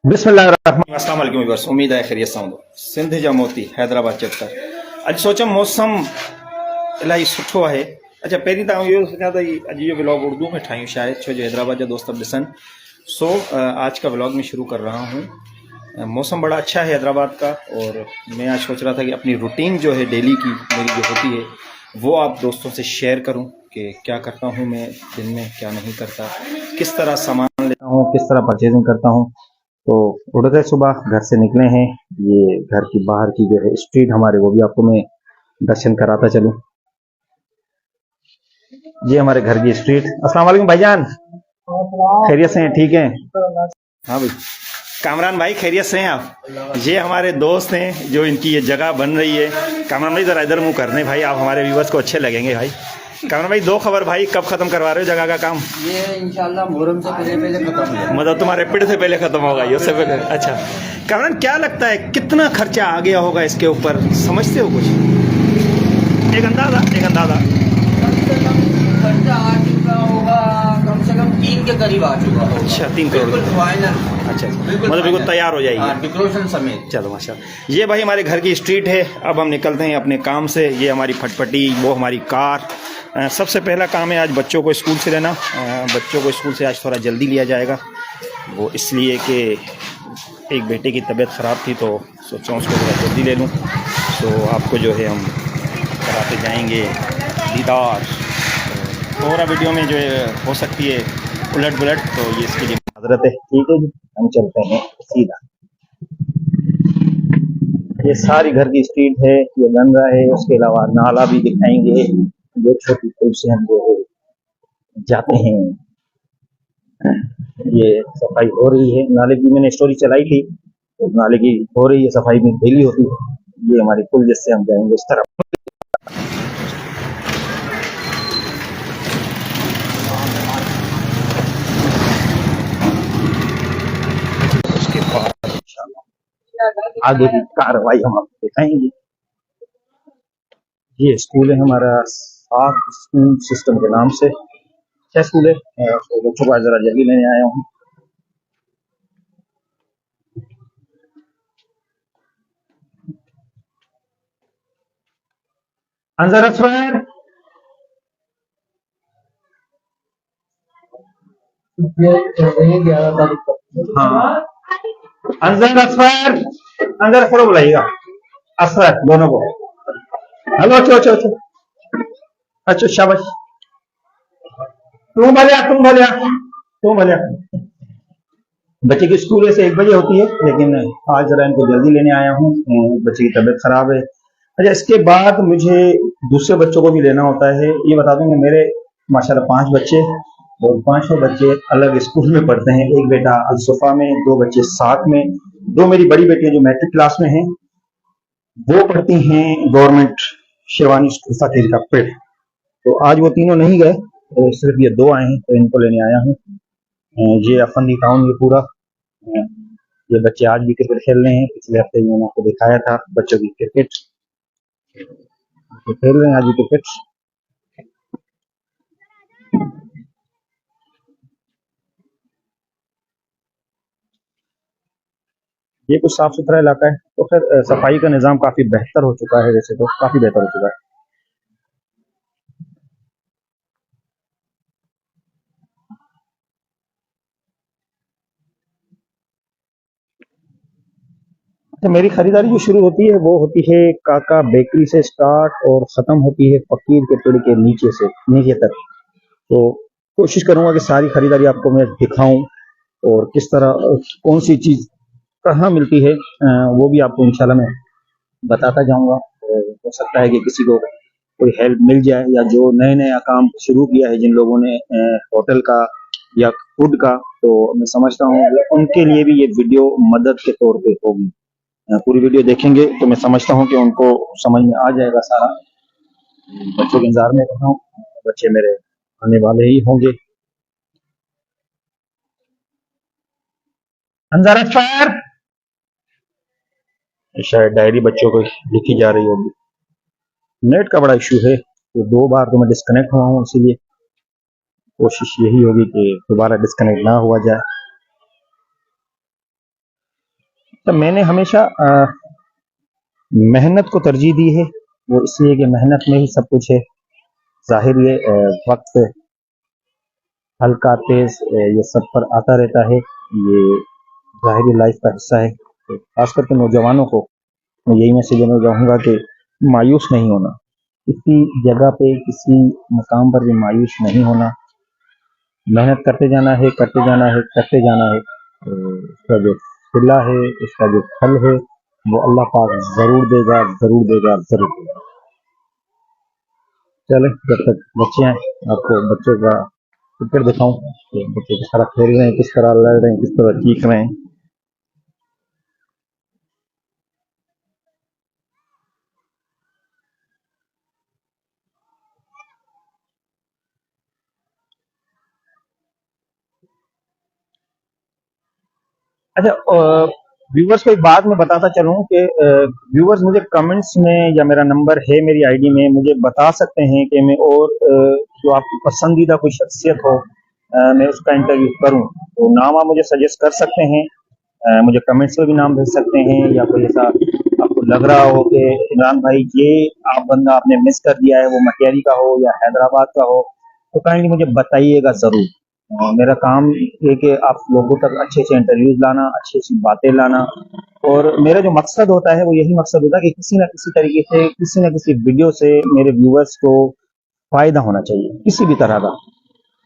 बिस्मिल्लाहिर्रहमानिर्रहीम। अस्सलाम वालेकुम व्यूअर्स, उम्मीद है खैरियत सां हूंदो। सिंध जा मोती हैदराबाद चैप्टर अॼु सोचा मौसम इलाही सुठो आहे। अच्छा, पहिरीं त इहो सोचां त अॼु जो व्लॉग उर्दू में ठाहियूं शायद, छो जो हैदराबाद जा दोस्त अब ॾिसनि। आज का व्लॉग में शुरू कर रहा हूँ। मौसम बड़ा अच्छा है हैदराबाद का, और मैं आज सोच रहा था कि अपनी रूटीन जो है डेली की मेरी जो होती है वो आप दोस्तों से शेयर करूं कि क्या करता हूं मैं दिन में, क्या नहीं करता, किस तरह सामान लेता हूं, किस तरह परचेजिंग करता हूं। तो उड़ते सुबह घर से निकले हैं, ये घर की बाहर की जो है स्ट्रीट हमारे, वो भी आपको मैं दर्शन कराता चलूं। ये हमारे घर की स्ट्रीट। अस्सलाम वालेकुम भाईजान, खैरियत से हैं? ठीक हैं? हाँ भाई, कामरान भाई खैरियत से हैं आप? ये हमारे दोस्त हैं जो इनकी ये जगह बन रही है। कामरान भाई जरा इधर मुंह करने भाई, आप हमारे व्यूवर्स को अच्छे लगेंगे भाई। कामरान भाई, दो खबर भाई, कब खत्म करवा रहे हो जगह का काम? ये इंशाल्लाह मुहर्रम से पहले खत्म हो जाएगा। मतलब तुम्हारे पिड़ से पहले खत्म होगा ये, उससे पहले? अच्छा कामरान, क्या लगता है कितना खर्चा आ गया होगा इसके ऊपर, समझते हो कुछ? एक अंदाजा कम से कम खर्चा आ चुका होगा, कम से कम 3 के करीब आ चुका होगा। अच्छा, 3 करोड़। बिल्कुल फाइनल। अच्छा, मतलब बिल्कुल तैयार हो जाएगी, डेकोरेशन समेत। चलो माशाल्लाह। ये भाई हमारे घर की स्ट्रीट है। अब हम निकलते हैं अपने काम से। ये हमारी फटफटी, वो हमारी कार। सबसे पहला काम है आज बच्चों को स्कूल से लेना। बच्चों को स्कूल से आज थोड़ा जल्दी लिया जाएगा, वो इसलिए कि एक बेटे की तबीयत ख़राब थी, तो सोचा उसको थोड़ा जल्दी ले लूँ। तो आपको जो है हम कराते जाएंगे दीदार। थोड़ा वीडियो में जो है हो सकती है उलट बुलट, तो ये इसके लिए माजरत है। ठीक है जी, हम चलते हैं सीधा। ये सारी घर की स्ट्रीट है, ये गंगा है, उसके अलावा नाला भी दिखाएंगे। ये छोटी पुल से हम जो है जाते हैं। ये सफाई हो रही है नाले की, मैंने स्टोरी चलाई थी, तो नाले की हो रही है सफाई, में डेली होती है। ये हमारी पुल, जिससे हम जाएंगे उस तरफ। उसके बाद इंशाल्लाह आगे की कार्रवाई हम आपको दिखाएंगे। ये स्कूल है हमारा, सात स्कूल सिस्टम के नाम से 6 स्कूल है। तो बच्चों को जरा जल्दी लेने आया हूँ। अंजर असफर, हाँ अंजर असफर, अंजर असफर बुलाइएगा, असफर दोनों को। हेलो, अच्छा अच्छा अच्छा अच्छा, शाबाश। तुम भले बच्चे की स्कूल से 1 बजे होती है, लेकिन आज जरा इनको जल्दी लेने आया हूँ, बच्चे की तबीयत खराब है। अच्छा, इसके बाद मुझे दूसरे बच्चों को भी लेना होता है। ये बता दूं कि मेरे माशाल्लाह 5 बच्चे, और 5 बच्चे अलग स्कूल में पढ़ते हैं। एक बेटा अलसुफा में, 2 बच्चे साथ में। 2 मेरी बड़ी बेटियां जो मैट्रिक क्लास में हैं, वो पढ़ती हैं गवर्नमेंट शेरवानी स्कूल फकीर का पेड़। तो आज वो तीनों नहीं गए, तो सिर्फ ये 2 आए हैं, तो इनको लेने आया हूँ। ये अफंदी टाउन, ये पूरा। ये बच्चे आज भी क्रिकेट खेल रहे हैं। पिछले हफ्ते मैंने आपको दिखाया था बच्चों की क्रिकेट, तो खेल रहे हैं आज भी क्रिकेट। ये कुछ साफ सुथरा इलाका है, तो फिर सफाई का निजाम काफी बेहतर हो चुका है, वैसे तो काफी बेहतर हो चुका है। तो मेरी खरीदारी जो शुरू होती है वो होती है काका बेकरी से स्टार्ट, और खत्म होती है फकीर के पेड़ के नीचे से नीचे तक। तो कोशिश करूंगा कि सारी खरीदारी आपको मैं दिखाऊं, और किस तरह कौन सी चीज कहाँ मिलती है वो भी आपको इंशाल्लाह मैं बताता जाऊंगा। और हो सकता है कि किसी को कोई हेल्प मिल जाए, या जो नए नया काम शुरू किया है जिन लोगों ने होटल का या फूड का, तो मैं समझता हूँ उनके लिए भी ये वीडियो मदद के तौर पे होगी। पूरी वीडियो देखेंगे तो मैं समझता हूँ कि उनको समझ में आ जाएगा सारा। बच्चों के इंतजार में रहता हूँ, बच्चे मेरे आने वाले ही होंगे। अंदर फायर, शायद डायरी बच्चों को लिखी जा रही होगी। नेट का बड़ा इशू है, तो 2 बार तो मैं डिस्कनेक्ट हुआ हूँ, इसीलिए कोशिश यही होगी कि दोबारा डिस्कनेक्ट ना हुआ जाए। तो मैंने हमेशा मेहनत को तरजीह दी है, वो इसलिए कि मेहनत में ही सब कुछ है। जाहिर ये वक्त हल्का तेज ये सब पर आता रहता है, ये जाहिर लाइफ का हिस्सा है। तो खास करके नौजवानों को मैं यही मैसेज देना चाहूँगा कि मायूस नहीं होना, किसी जगह पे किसी मकाम पर भी मायूस नहीं होना, मेहनत करते जाना है, करते जाना है, करते जाना है। तो इसका जो सिला है, इसका जो फल है, वो अल्लाह पाक जरूर देगा, जरूर देगा, जरूर देगा। चले, जब तक बच्चे हैं आपको बच्चों का क्रिकेट दिखाऊं कि बच्चे किस तरह खेल रहे हैं, किस तरह लड़ रहे हैं, किस तरह चीख रहे हैं। अच्छा, व्यूवर्स को एक बात मैं बताता चलूं कि व्यूवर्स मुझे कमेंट्स में या मेरा नंबर है मेरी आईडी में, मुझे बता सकते हैं कि मैं और जो आपकी पसंदीदा कोई शख्सियत हो मैं उसका इंटरव्यू करूं, तो नाम आप मुझे सजेस्ट कर सकते हैं। मुझे कमेंट्स में भी नाम भेज सकते हैं, या कोई ऐसा आपको लग रहा हो कि इमरान भाई ये आप बंदा आपने मिस कर दिया है, वो मटियारी का हो या हैदराबाद का हो, तो काइंडली मुझे बताइएगा जरूर। मेरा काम ये कि आप लोगों तक अच्छे अच्छे इंटरव्यूज लाना, अच्छी अच्छी बातें लाना, और मेरा जो मकसद होता है वो यही मकसद होता है कि किसी ना किसी तरीके से, किसी ना किसी वीडियो से मेरे व्यूवर्स को फायदा होना चाहिए किसी भी तरह का।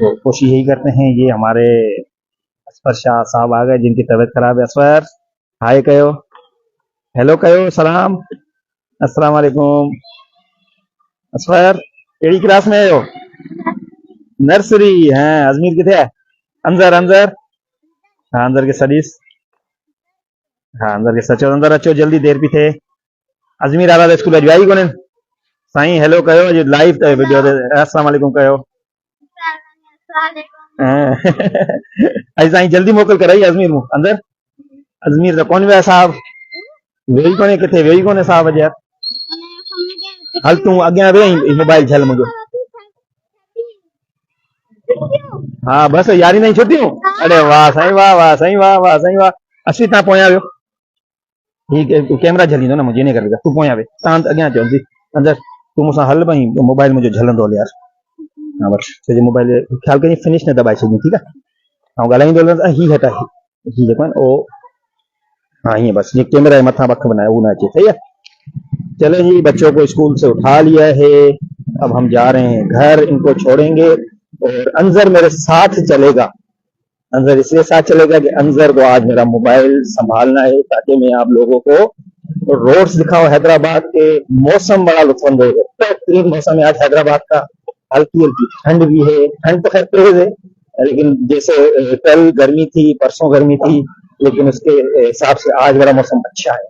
तो कोशिश यही करते हैं। ये हमारे असफर शाह साहब आ गए जिनकी तबीयत खराब है। असफर, हाय कहो, हेलो कहो, सलाम, अस्सलाम वालेकुम। असफर केड़ी क्लास में हो? नर्सरी है। अजमीर किथे है? अंदर अंदर, हाँ अंदर के स्टडीज, हाँ अंदर के सचो, अंदर अचो जल्दी, देर भी थे। अजमीर आला स्कूल अजवाई कोने साईं, हेलो कहो जी, लाइव वीडियो दे। अस्सलाम वालेकुम कहो। अज साईं जल्दी मोकल कराई अजमीर मु अंदर। अजमीर तो कौन विया साहब, वेही कोने, किथे वेही कोने साहब अज यार। हल तू अॻियां वे, मोबाइल झल मुझो। हाँ बस यारी नहीं छुट्टी हूँ। अरे वाह साईं, वाह वाह साईं, वाह वाह साईं, वाह। असी तव्हां पोयां वियो, ठीक है, तू कैमरा झलींदो न, मुझे नहीं करेगा, तू पोयां वे, तव्हां अॻियां अचो जी अंदर, तू मूंसां हल भई, मोबाइल मुंहिंजो झलंदो हल यार। हाँ बस सॼो मोबाइल ख़्याल करी, फिनिश न दबाए छॾी, ठीकु आहे। ऐं ॻाल्हाईंदो हलंदो, ही हटा ही जेको आहे न उहो, हाँ हीअं बस, जीअं कैमरा जे मथां पख बनाए उहो न अचे, सही है। चलो जी, बच्चों को स्कूल से उठा लिया है, अब हम जा रहे हैं घर, इनको छोड़ेंगे और अंजर मेरे साथ चलेगा। अंजर इसलिए साथ चलेगा कि अंजर को आज मेरा मोबाइल संभालना है, ताकि मैं आप लोगों को रोड्स दिखाओ हैदराबाद के। मौसम बड़ा लुत्फानंदेज है, बेहतरीन मौसम है आज हैदराबाद का। हल्की हल्की ठंड भी है, ठंड तो खैर तेज है, लेकिन जैसे कल गर्मी थी, परसों गर्मी थी, लेकिन उसके हिसाब से आज मेरा मौसम अच्छा है।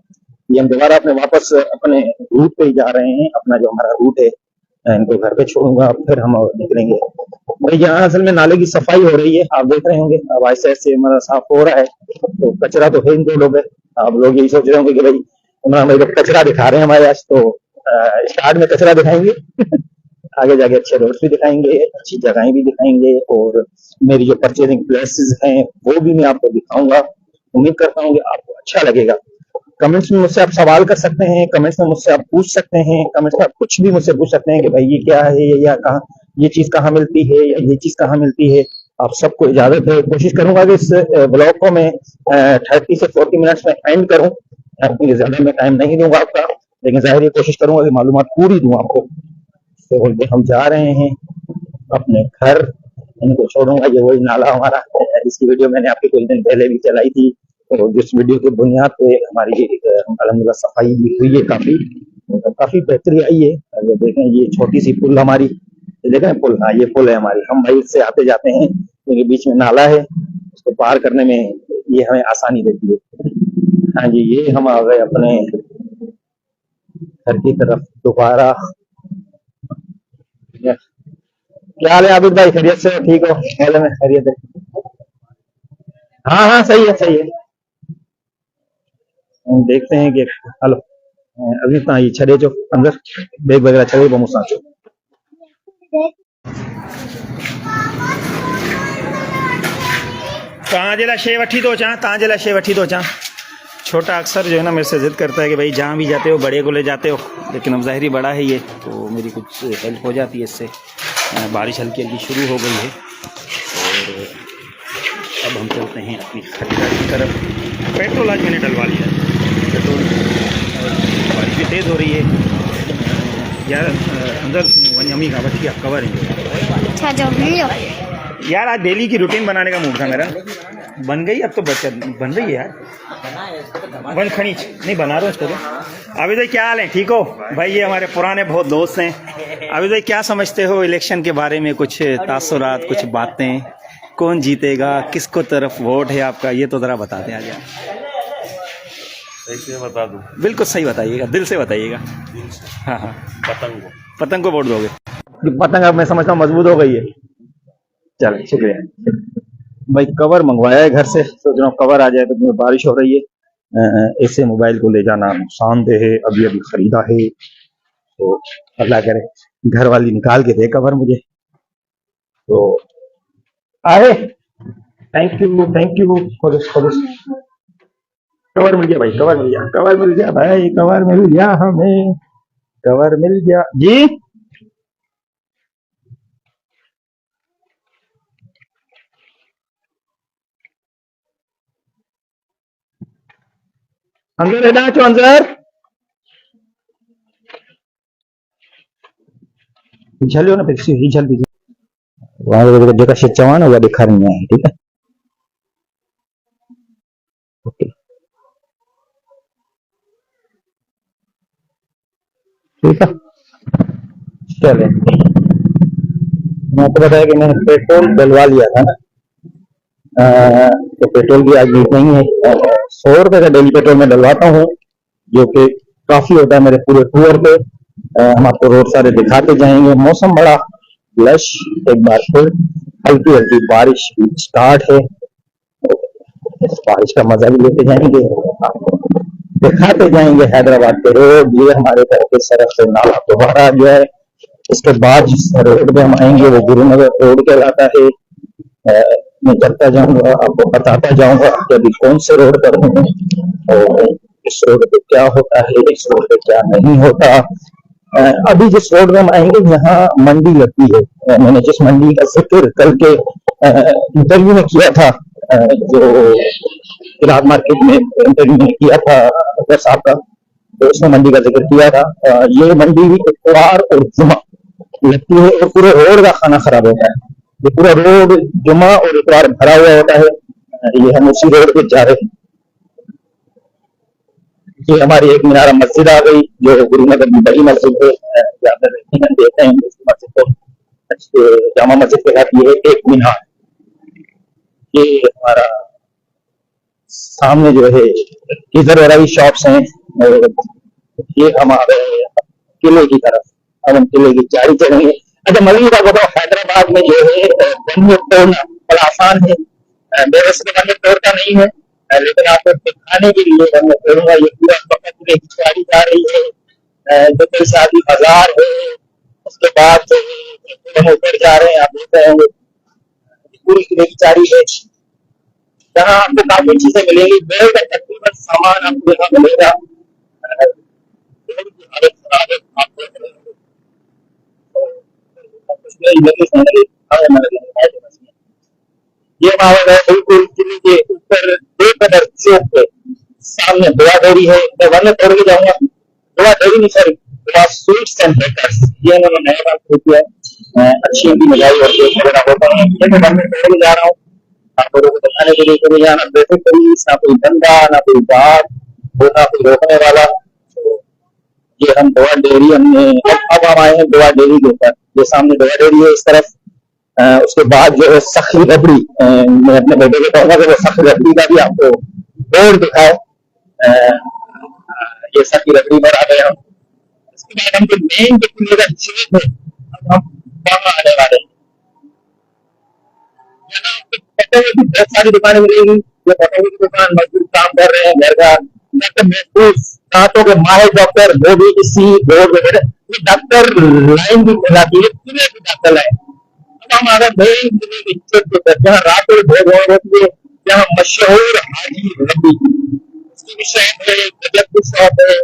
ये हम दोबारा अपने वापस अपने रूट पे ही जा रहे हैं। अपना जो हमारा रूट है, इनको घर पे छोड़ूंगा, फिर हम निकलेंगे। भाई यहाँ असल में नाले की सफाई हो रही है, आप देख रहे होंगे, अब ऐसे ऐसे हमारा साफ हो रहा है। तो कचरा तो है इनके लोग है, आप लोग यही सोच रहे होंगे कि भाई इमरान भाई तो कचरा दिखा रहे हैं हमारे आज। तो स्टार्ट में कचरा दिखाएंगे, आगे जाके अच्छे रोड्स भी दिखाएंगे, अच्छी जगहें भी दिखाएंगे, और मेरी जो परचेजिंग प्लेसेस हैं वो भी मैं आपको दिखाऊंगा। उम्मीद करता हूँ कि आपको अच्छा लगेगा। कमेंट्स में मुझसे आप सवाल कर सकते हैं, कमेंट्स में मुझसे आप पूछ सकते हैं, कमेंट्स में आप कुछ भी मुझसे पूछ सकते हैं कि भाई ये क्या है, या कहाँ ये चीज कहाँ मिलती है, या ये चीज कहाँ मिलती है। आप सबको इजाजत है। कोशिश करूंगा कि इस ब्लॉग को मैं 30 से 40 मिनट्स में एंड करूं, क्योंकि ज्यादा मैं टाइम नहीं दूंगा आपका, लेकिन जाहिर है कोशिश करूंगा कि मालूमात पूरी दूं आपको। तो हम जा रहे हैं अपने घर, इनको छोड़ूंगा। ये वही नाला हमारा, इसकी वीडियो मैंने आपके कुछ दिन पहले भी चलाई थी, तो जिस वीडियो की बुनियाद पे हमारी अल्हम्दुलिल्लाह सफाई भी हुई है, काफी बेहतरी आई है। अगर देखें ये छोटी सी पुल हमारी, देखें पुल, हाँ ये पुल है हमारी। हम भाई इससे आते जाते हैं क्योंकि बीच में नाला है, उसको पार करने में ये हमें आसानी देती है। हाँ जी, ये हम आ गए अपने घर की तरफ दोबारा। क्या हाल है आबिद भाई, खैरियत से? ठीक हो? पहले में खैरियत है? हाँ हाँ सही है, सही है। हम देखते हैं कि हलो अभी तव्हां ये छॾे अचो अंदर, बैग वग़ैरह छॾे पोइ मूंसां अचो। तव्हांजे लाइ शइ वठी थो अचां, तव्हांजे लाइ शइ वठी थो अचां। छोटा अक्सर जो है ना मेरे से जिद करता है कि भाई जहाँ भी जाते हो बड़े को ले जाते हो, लेकिन अब ज़ाहिरी बड़ा है ये, तो मेरी कुछ हेल्प हो जाती है इससे। बारिश हल्की हल्की शुरू हो गई है और अब हम चलते हैं अपनी खरीदारी की तरफ। पेट्रोल आज मैंने डलवा लिया है, पेट्रोल बारिश भी तेज़ हो रही है यार। अंदर वनयमी का बच्ची आप कवर है यार। आज डेली की रूटीन बनाने का मूड था मेरा, बन गई। अब तो बच्चा बन रही है यार, बन खनीच नहीं बना रहा हूँ उसको तो। अभी तो क्या हाल है, ठीक हो भाई? ये हमारे पुराने बहुत दोस्त हैं। अभी तो क्या समझते हो इलेक्शन के बारे में, कुछ तासुरात, कुछ बातें, कौन जीतेगा, किसको तरफ वोट है आपका, ये तो ज़रा बता दें आज। सही बता दूं? बिल्कुल सही बताइएगा, दिल से बताइएगा। हाँ हाँ, पतंग को वोट दोगे? पतंग अब मैं समझता हूँ मजबूत हो गई है। चलो शुक्रिया भाई। कवर मंगवाया है घर से, सोच रहा हूँ कवर आ जाए तो। बारिश हो रही है, ऐसे मोबाइल को ले जाना नुकसानदेह है। अभी अभी खरीदा है तो अल्लाह करे घर वाली निकाल के दे कवर मुझे तो आए। Thank you for this cover मिल गया भाई, कवर मिल गया, कवर मिल गया भाई, कवर मिल गया, हमें कवर मिल गया जी। अंदर है ना, अंदर झलियो ना, फिर ही झल भी वहां जेका शइ चवां न उहा ॾेखारणी आहे। ठीक है, ओके ठीक है। चले, मैं आपको बताया कि मैंने पेट्रोल डलवा लिया था ना, तो पेट्रोल भी आज लीक नहीं है। 100 रुपए का डेली पेट्रोल में डलवाता हूँ, जो कि काफी होता है मेरे पूरे टूर पे। हम आपको रोड सारे दिखाते जाएंगे। मौसम बड़ा लश, एक बार फिर हल्की हल्की बारिश स्टार्ट है। इस बारिश का मजा भी लेते जाएंगे, आपको दिखाते जाएंगे हैदराबाद के रोड। ये हमारे तरफ के सड़क से नाला दोबारा जो है, इसके बाद जिस रोड पे हम आएंगे वो गुरुनगर रोड कहलाता है। मैं चलता जाऊंगा, आपको बताता जाऊंगा कि अभी कौन से रोड पर हूँ और इस रोड पे क्या होता है, इस रोड पे क्या नहीं होता। अभी जिस रोड में हम आएंगे यहाँ मंडी लगती है। मैंने जिस मंडी का जिक्र कल के इंटरव्यू में किया था, जो इलाहाबाद मार्केट में इंटरव्यू में किया था अकबर साहब का, तो उसमें मंडी का जिक्र किया था। ये मंडी इतवार और जुमा लगती है और पूरे रोड का खाना खराब होता है। ये पूरा रोड जुमा और इतवार भरा हुआ होता है। ये हम उसी रोड पे जा रहे हैं। ये हमारी एक मीनारा मस्जिद आ गई, जो गुरुनगर की बड़ी मस्जिद है। देखते हैं इस मस्जिद को, जामा मस्जिद कहलाती है एक मीनार। ये हमारा सामने जो है इधर वाला शॉप्स हैं, और ये हमारे किले की तरफ। अब हम किले की चारी चढ़ेंगे। अच्छा, मजीद का बताओ, हैदराबाद में जो है बंद तोड़ना बड़ा आसान है। वैसे बंद तोड़ता नहीं है, लेकिन आपको दिखाने के लिए बंद तोड़ूंगा। ये पूरा किले की चारी जा रही है, जो शादी बाजार है, उसके बाद जो हम ऊपर जा रहे हैं, आप देख रहे होंगे पूरी किले की चारी है, जहाँ आपको काफी चीजें मिलेंगी। बेड का तकरीबन सामान आपको यहाँ मिलेगा। ये माहौल है बिल्कुल किले के ऊपर बेकदर चौक पे सामने दुआ डेयरी है। मैं वरना तोड़ के जाऊंगा, दुआ डेयरी नहीं, सॉरी, दुआ स्वीट्स एंड बेकर्स। ये उन्होंने नया काम शुरू किया है। अच्छी इनकी मिठाई और केक वगैरह होता है। ये मैं वरना तोड़ के जा रहा हूँ, आप लोगों को दिखाने के लिए। कभी यहाँ ना ट्रैफिक पुलिस, ना कोई धंधा, ना कोई गार्ड, ना कोई रोकने वाला। ये हम दुआ डेयरी हमने अब हम आए हैं दुआ डेयरी के ऊपर। ये सामने दुआ डेयरी है इस तरफ। उसके बाद जो है सखी रबड़ी, मैं अपने बेटे को कहूंगा कि वो सखी रबड़ी का भी आपको बोर्ड दिखाए। ये सखी रबड़ी पर आ गए हम। इसके बाद हम जो मेन जो खुलेगा चीज है, अब हम वहां आने वाले हैं। यहाँ आपको पटोले की बहुत सारी दुकानें मिलेंगी। ये पटोले की दुकान मजदूर काम कर रहे हैं, घर का डॉक्टर महफूज, दांतों के माहिर डॉक्टर, वो भी इसी बोर्ड में। ये डॉक्टर लाइन भी कहलाती है, पूरे की डॉक्टर लाइन। अब हम अगर मेन जिले के जहाँ रात को भोज होती है, जहाँ मशहूर हाजी रबी, शॉप है, गजब की शॉप है।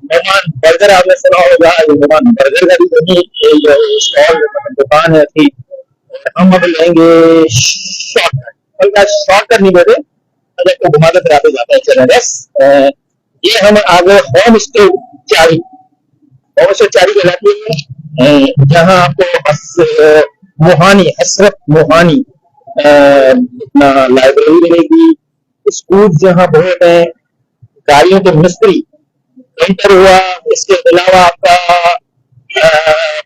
मेहमान बर्गर आपने सुना होगा, ये मेहमान बर्गर का भी नहीं, ये जो स्टॉल मतलब दुकान है थी। हम अब लेंगे शॉर्टकट, बल्कि शॉर्टकट नहीं बोले, अगर तो घुमाते फिराते जाते हैं चले बस। ये हम आगे होम स्टे चारी, होम स्टे चारी कहलाती है, जहाँ आपको मोहानी, हसरत मोहानी लाइब्रेरी मिलेगी, स्कूल जहाँ बहुत है, गाड़ियों के मिस्त्री पेंटर हुआ, इसके अलावा आपका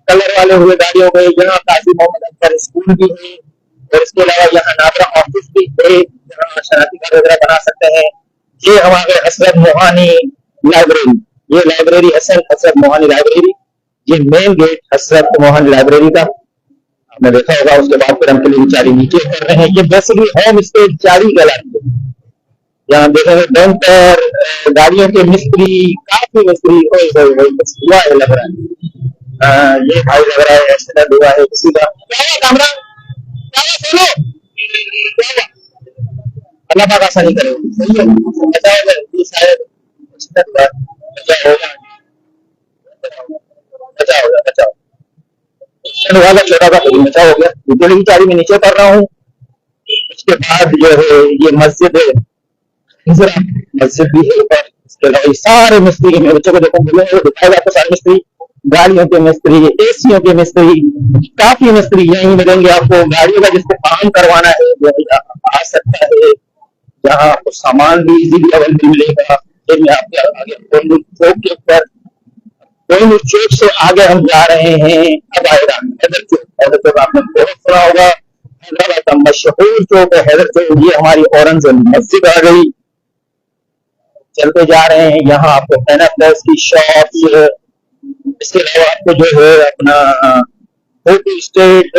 कलर वाले हुए गाड़ियों में यहाँ काजी मोहम्मद अख्तर स्कूल भी है, और इसके अलावा यहाँ नादरा ऑफिस भी है जहाँ शनाती कार्ड वगैरह बना सकते हैं। ये हमारे हसरत मोहानी लाइब्रेरी, ये लाइब्रेरी हसरत मोहानी लाइब्रेरी, ये मेन गेट हसरत मोहानी लाइब्रेरी का आपने देखा होगा। उसके बाद फिर हम के चारी नीचे कर रहे हैं। ये बेसिकली होम स्टे चारी कहलाती है। यहाँ देखेंगे पेंटर, गाड़ियों के मिस्त्री, काफी मिस्त्री, कुछ हुआ है लग रहा है। ये भाई लग रहा है एक्सीडेंट हुआ है किसी का। क्या हुआ कैमरा, क्या हुआ सोलो, क्या हुआ? अल्लाह पाक आसानी करे, सही है, बचा होगा ये शायद एक्सीडेंट हुआ, बचा होगा, बचा होगा, बचा होगा, हुआ था छोटा सा बचा हो गया। बिजली की चारी में नीचे कर रहा हूँ। उसके बाद जो है ये मस्जिद है, मस्जिद भी है ऊपर। इसके अलावा सारे मिस्त्री, मेरे बच्चों को देखो दिखाएगा आपको, सारे मिस्त्री, गाड़ियों के मिस्त्री, एसियों के मिस्त्री, काफी मिस्त्री यहीं मिलेंगे आपको। गाड़ियों का जिसको काम करवाना है वो आ सकता है, जहाँ आपको सामान भी इजीली अवेलेबल मिलेगा। फिर मैं आपके आगे कोयनूर चौक के ऊपर, कोयनूर चौक से आगे हम जा रहे हैं, अब आएगा हैदर चौक। हैदर चौक आपने बहुत सुना होगा, हैदराबाद का मशहूर चौक है हैदर चौक। ये हमारी औरंगजेब मस्जिद आ गई। चलते जा रहे हैं, यहाँ आपको पेनाप्लस की शॉप, इसके अलावा आपको जो है अपना फोटो स्टेट,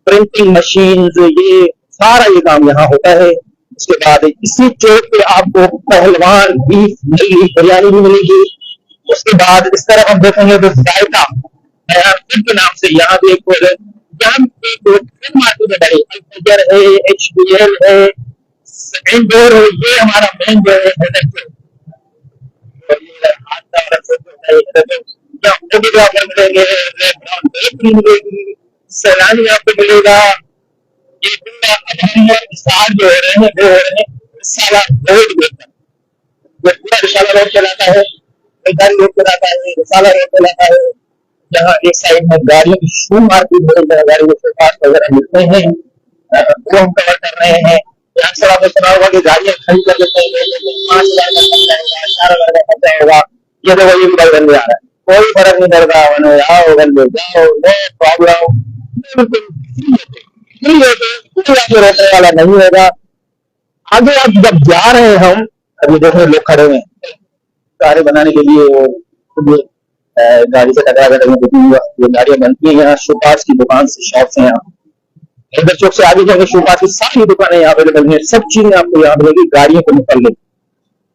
प्रिंटिंग मशीन, ये सारा ये काम यहाँ होता है। उसके बाद इसी चौक पे आपको पहलवान बीफ बिरयानी भी मिलेगी। उसके बाद इस तरफ हम देखेंगे तो जायका के नाम से यहाँ भी एक, यहाँ मार्केट में बड़े अल्फजर है, HBL है, सेकंड डोर है। ये हमारा मेन जो है फोटोग्राफर मिलेंगे, मिलेगी, सैलानी आपको मिलेगा। ये स्टार जो हो रहे हैं वो हो रहे हैं रिसाला रोड के ऊपर, जो पूरा रिसाला रोड चलाता है, मैदानी रोड चलाता है, रिसाला रोड चलाता है। जहाँ एक साइड में गाड़ियों की शू मार्केट है, जहाँ गाड़ियों के पार्ट वगैरह मिलते हैं, वो हम कवर कर रहे हैं। अक्सर आपने सुना होगा कि गाड़ियां खड़ी कर देते हैं, 5,000 का खर्चा होगा, 4,000 का खर्चा होगा। ये देखो ये भी बन जा रहा है, कोई फर्क नहीं पड़ता, आओ घर में जाओ, नो प्रॉब्लम, फ्री होते, कोई रोकने वाला नहीं होगा। आगे आप जब जा रहे हैं, हम अभी देखो लोग खड़े हुए हैं कारें बनाने के लिए, वो गाड़ी से टकरा कर ये गाड़ियां बनती हैं यहाँ शोपास की दुकान से, शॉप से। यहाँ हैदर चौक से आगे जाएंगे, शोपास की सारी दुकानें यहाँ अवेलेबल हैं, सब चीजें आपको यहाँ मिलेगी गाड़ियों को निकलने।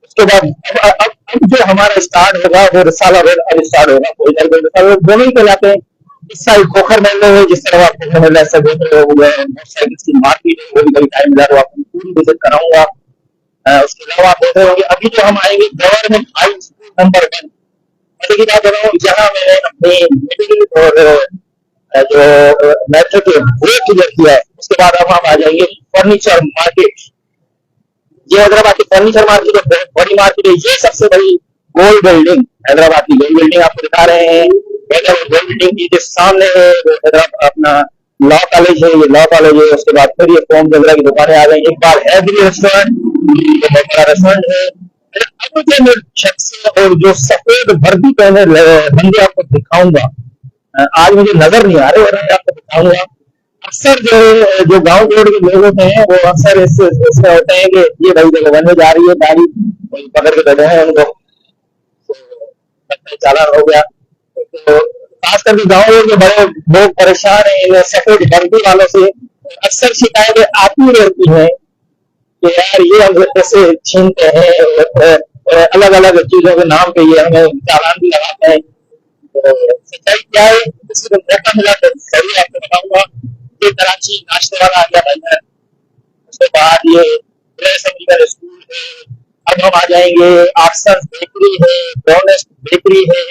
उसके बाद अब जो हमारा स्टार्ट होगा वो रिसाला रोड अब स्टार्ट होगा। रिसाला रोड दोनों ही कहलाते हैं। इस साइड खोखर मेले है, जिस तरह आप खोखर मेला ऐसा देख रहे हो, मोटरसाइकिल की मार्केट है, वो भी कभी टाइम मिला तो आपको पूरी विजिट कराऊंगा। उसके अलावा आप देख रहे होंगे अभी जो हम आएंगे गवर्नमेंट हाई स्कूल नंबर 1, की बात कर रहा हूँ, जहाँ मैंने अपनी मिडिल और जो मैट्रिक वो क्लियर किया है। उसके बाद अब हम आ जाएंगे फर्नीचर मार्केट। ये हैदराबाद की फर्नीचर मार्केट है, बहुत बड़ी मार्केट है। ये सबसे बड़ी गोल्ड बिल्डिंग, हैदराबाद की गोल्ड बिल्डिंग आपको दिखा रहे हैं। गोल्ड बिल्डिंग की जो सामने है हैदराबाद अपना लॉ कॉलेज है, ये लॉ कॉलेज है। उसके बाद फिर ये फोम वगैरह की दुकानें आ गई। एक बार हैदरी रेस्टोरेंट, बहुत बड़ा रेस्टोरेंट है। अब जो शख्स और जो सफेद वर्दी पहने बंदे आपको दिखाऊंगा, आज मुझे नजर नहीं आ रहे और मैं आपको दिखाऊंगा। अक्सर जो गांव रोड के लोग होते हैं वो अक्सर इसमें होते हैं कि ये भाई देखो बनने जा रही है गाड़ी, पकड़ के बैठे हैं उनको, चालान हो गया। तो खास करके गाँव रोड के बड़े लोग परेशान है इन सफेद वर्दी वालों से। अक्सर शिकायतें आती रहती हैं कि यार ये हम कैसे छीनते हैं, अलग अलग चीजों के नाम पे ये हमें चालान भी लगाते हैं। तो सच्चाई क्या है, इसको मौका मिला तो जरूर आपको बताऊंगा। ये कराची नाश्ते वाला आ गया भाई है। उसके बाद ये स्कूल है, अब हम आ जाएंगे आफ्सन्स बेकरी है, ब्राउनेस्ट बेकरी है।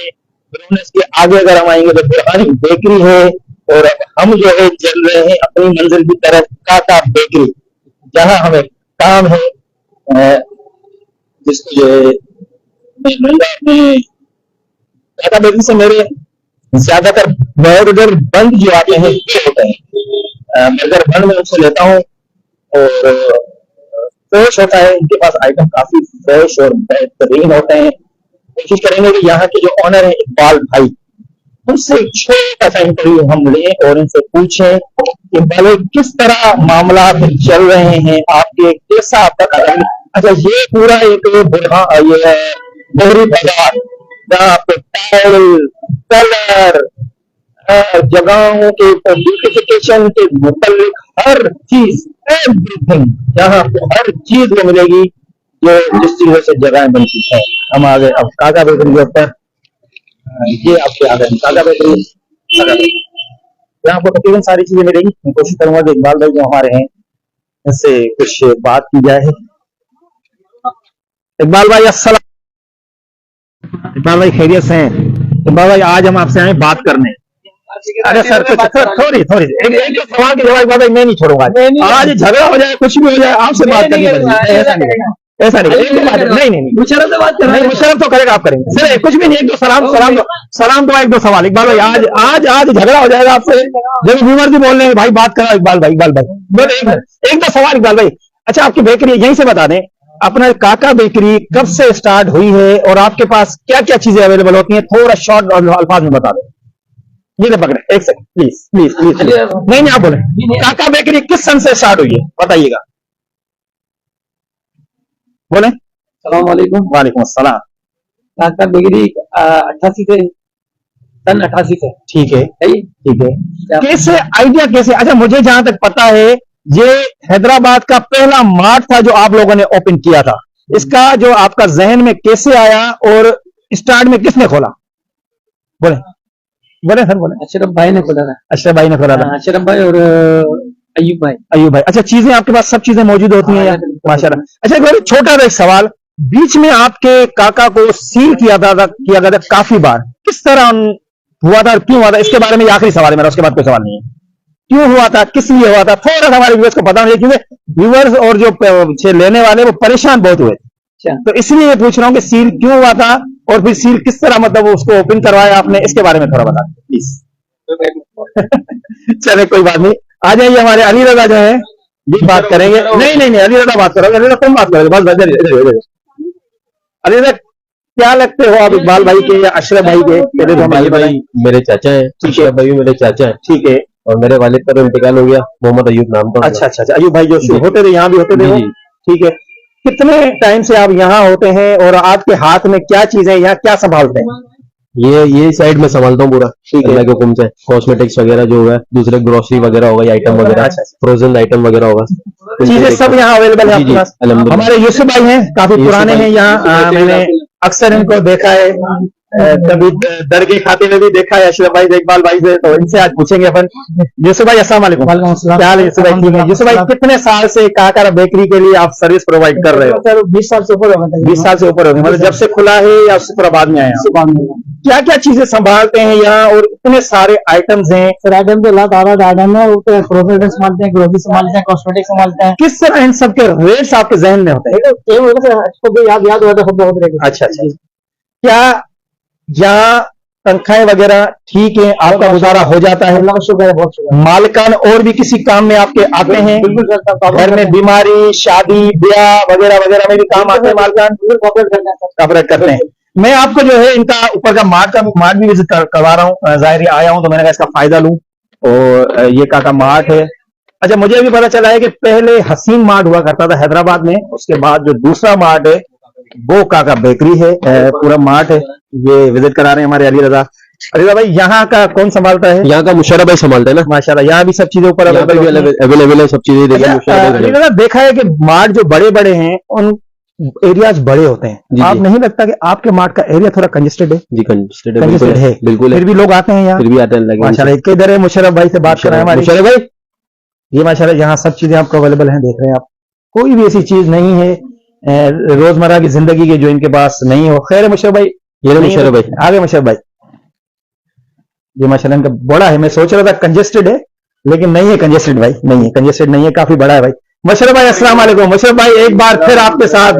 ब्राउनेस्ट के आगे अगर हम आएंगे तो बुरहानी बेकरी है। और अब हम जो है चल रहे हैं अपनी मंजिल की तरफ, काका बेकरी, जहां हमें काम है जिसको जो है काका बेकरी से मेरे ज्यादातर बर्गर बंद जो आते हैं ये होते हैं। बर्गर बंद में उनसे लेता हूँ और फ्रेश होता है। इनके पास आइटम काफी फ्रेश और बेहतरीन होते हैं। कोशिश करेंगे कि यहाँ के जो ऑनर है इकबाल भाई, उनसे एक छोटा सा इंटरव्यू हम लें और इनसे पूछें कि भले किस तरह मामला चल रहे हैं आपके, कैसा आपका कारण। अच्छा, ये पूरा एक बुरहा ये है बहरी बाजार, जहाँ पे टाइल, कलर, जगहों के ब्यूटिफिकेशन के मुतालिक हर चीज, एवरीथिंग, जहाँ पे हर चीज वो मिलेगी जो जिस चीजों से जगहें बनती हैं। हम आ गए अब काका बेकरी के ऊपर। ये आपके आ गए काका बेकरी। यहाँ आपको तकरीबन सारी चीजें मिलेगी। मैं कोशिश करूंगा कि इकबाल भाई जो हमारे हैं इससे कुछ बात की जाए। इकबाल भाई अस्सलाम। इकबाल भाई खैरियत से हैं? इकबाल भाई आज हम आपसे आए बात करने। अरे सर थोड़ी एक सवाल के जवाब भाई मैं नहीं छोड़ूंगा। आज झगड़ा हो जाए, कुछ भी हो जाए, आपसे बात करनी पड़ेगी। ऐसा नहीं मुशर्रफ से बात करना है। मुशर्रफ तो करेगा, आप करेंगे सर। कुछ भी नहीं, एक दो सलाम तो एक दो सवाल। इकबाल भाई आज झगड़ा हो जाएगा आपसे, जब व्यूअर भी बोल रहे हैं भाई बात करो। इकबाल भाई बोले एक दो सवाल। इकबाल भाई अच्छा, आपकी बेकरी यहीं से बता दें, अपना काका बेकरी कब से स्टार्ट हुई है और आपके पास क्या क्या चीजें अवेलेबल होती हैं, थोड़ा शॉर्ट अल्फाज में बता दें। ये पकड़े एक सेकंड प्लीज। नहीं आप बोले काका बेकरी किस सन से स्टार्ट हुई है, बताइएगा। बोले। सलाम वालेकुम। वालेकुम अस्सलाम। काका बेकरी 88 से, सन 88 से। ठीक है। कैसे आइडिया कैसे? अच्छा, मुझे जहां तक पता है ये हैदराबाद का पहला मार्ट था जो आप लोगों ने ओपन किया था। इसका जो आपका जहन में कैसे आया और स्टार्ट में किसने खोला? बोले सर बोले। अशरफ भाई ने खोला था। अशरफ भाई ने खोला था। अशरफ भाई और अयूब भाई। अच्छा, चीजें आपके पास सब चीजें मौजूद होती हैं माशाल्लाह। अच्छा, एक बार छोटा सा एक सवाल, बीच में आपके काका को सील किया गया था काफी बार, किस तरह हुआ था, क्यों हुआ था? इसके बारे में आखिरी सवाल है मेरा, उसके बाद कोई सवाल नहीं है। क्यों हुआ था, किस लिए हुआ था, थोड़ा सा हमारे व्यूअर्स को पता नहीं, क्योंकि व्यूअर्स और जो लेने वाले वो परेशान बहुत हुए थे। तो इसलिए मैं पूछ रहा हूँ कि सील क्यों हुआ था और फिर सील किस तरह मतलब उसको ओपन करवाया आपने, इसके बारे में थोड़ा बता प्लीज। चले कोई बात नहीं, आ जाइए। हमारे अली रजा जो है ये बात करेंगे। नहीं अली रजा बात करोगे, अली रजा तुम बात करोगे बस। अली रजा क्या लगते हो आप, इकबाल भाई के या अशरफ भाई के? भाई मेरे चाचा है, अशरफ भाई मेरे चाचा है। ठीक है। और मेरे वालिद का तो इंतकाल हो गया, मोहम्मद अयूब नाम था। अच्छा, अयूब भाई जो होते थे यहाँ भी होते थे। ठीक है। कितने टाइम से आप यहाँ होते हैं और आपके हाथ में क्या चीजें यहाँ क्या संभालते हैं? ये साइड में संभालता हूँ पूरा, अल्लाह के हुक्म से। कॉस्मेटिक्स वगैरह जो है, दूसरे ग्रोसरी वगैरह होगा, आइटम वगैरह, फ्रोजन आइटम वगैरह होगा, चीजें सब यहाँ अवेलेबल है आपके पास। हमारे यूसुफ भाई हैं, काफी पुराने हैं यहाँ, मैंने अक्सर इनको देखा है, कभी दर के खाते में भी देखा है अशरफ भाई इकबाल भाई से, तो इनसे आज पूछेंगे अपन। यूसुफ भाई अस्सलाम वालेकुम। क्या हाल है यूसुफ भाई? ठीक है। यूसुफ भाई कितने साल से काका बेकरी के लिए आप सर्विस प्रोवाइड कर रहे हो? सर 20 साल से ऊपर हो गए। 20 साल से ऊपर हो गए, मतलब जब से खुला है या उससे थोड़ा बाद में आया? क्या क्या चीजें संभालते हैं यहाँ और इतने सारे आइटम्स हैं? सर आइटम तो आइटम है, प्रोफेटर संभालते हैं, ग्रोसरी संभालते हैं, कॉस्मेटिक संभालते हैं। किस तरह इन सबके रेट्स आपके जहन में होते हैं? याद हुआ था। अच्छा, क्या यहाँ तनख्वाहें वगैरह ठीक है, आपका गुजारा हो जाता है? अल्लाह का शुक्र है, बहुत शुक्र। मालिकान और भी किसी काम में आपके आते हैं? बिल्कुल सर, घर में बीमारी, शादी, ब्याह वगैरह में भी काम आते हैं मालिकान? कॉपरेट करते हैं। मैं आपको जो है इनका ऊपर का मार्ट भी विजिट करवा रहा हूँ, जाहिर आया हूँ तो मैंने कहा इसका फायदा लूं। और ये काका मार्ट है। अच्छा, मुझे भी पता चला है कि पहले हसीन मार्ट हुआ करता था हैदराबाद में, उसके बाद जो दूसरा मार्ट है वो काका बेकरी है, पूरा मार्ट है। ये विजिट करा रहे हैं हमारे अली रजा। अली रजा भाई, यहाँ का कौन संभालता है? यहाँ का मुशर्रफ भाई संभालता है ना। माशाल्लाह, यहाँ भी सब चीजें ऊपर अवेलेबल है, सब चीजें। अली रजा, देखा है कि मार्ट जो बड़े बड़े हैं उन एरियाज बड़े होते हैं। आप नहीं लगता कि आपके मार्ट का एरिया थोड़ा कंजेस्टेड है? जी कंजेस्टेड है, बिल्कुल। फिर भी लोग आते हैं यहाँ? फिर भी आते हैं माशाल्लाह। किधर है मुशर्रफ भाई से बात कर रहे हैं हमारे मुशर्रफ भाई। ये माशाल्लाह यहाँ सब चीजें आपको अवेलेबल हैं, देख रहे हैं आप, कोई भी ऐसी चीज नहीं है रोजमर्रा की जिंदगी के जो इनके पास नहीं हो। खैर है मुशर्रफ भाई, ये लो नहीं है मुशर्रफ तो भाई। आगे मुशर्रफ भाई। ये माशाल्लाह इनका बड़ा है, मैं सोच रहा था कंजेस्टेड है, लेकिन नहीं है कंजेस्टेड भाई, नहीं है कंजेस्टेड, नहीं है, काफी बड़ा है भाई। मुशर्रफ भाई अस्सलाम वालेकुम। मुशर्रफ भाई एक बार फिर आपके साथ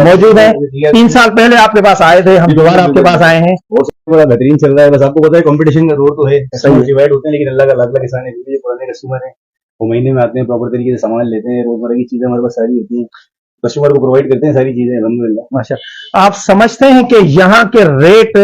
मौजूद है। 3 साल पहले आपके पास आए थे, हम दोबारा आपके पास आए हैं। बड़ा बेहतरीन चल रहा है। बस आपको पता है कंपटीशन का दौर तो है, कस्टमर डिवाइड होते हैं, लेकिन अल्लाह का लाख लाख एहसान है, जो पुराने कस्टमर हैं वो महीने में आते हैं, प्रॉपर तरीके से सामान लेते हैं, रोजमर्रा की चीजें हमारे पास सारी होती हैं, कस्टमर को प्रोवाइड करते हैं सारी चीजें अल्हम्दुलिल्लाह। माशा आप समझते हैं कि यहाँ के रेट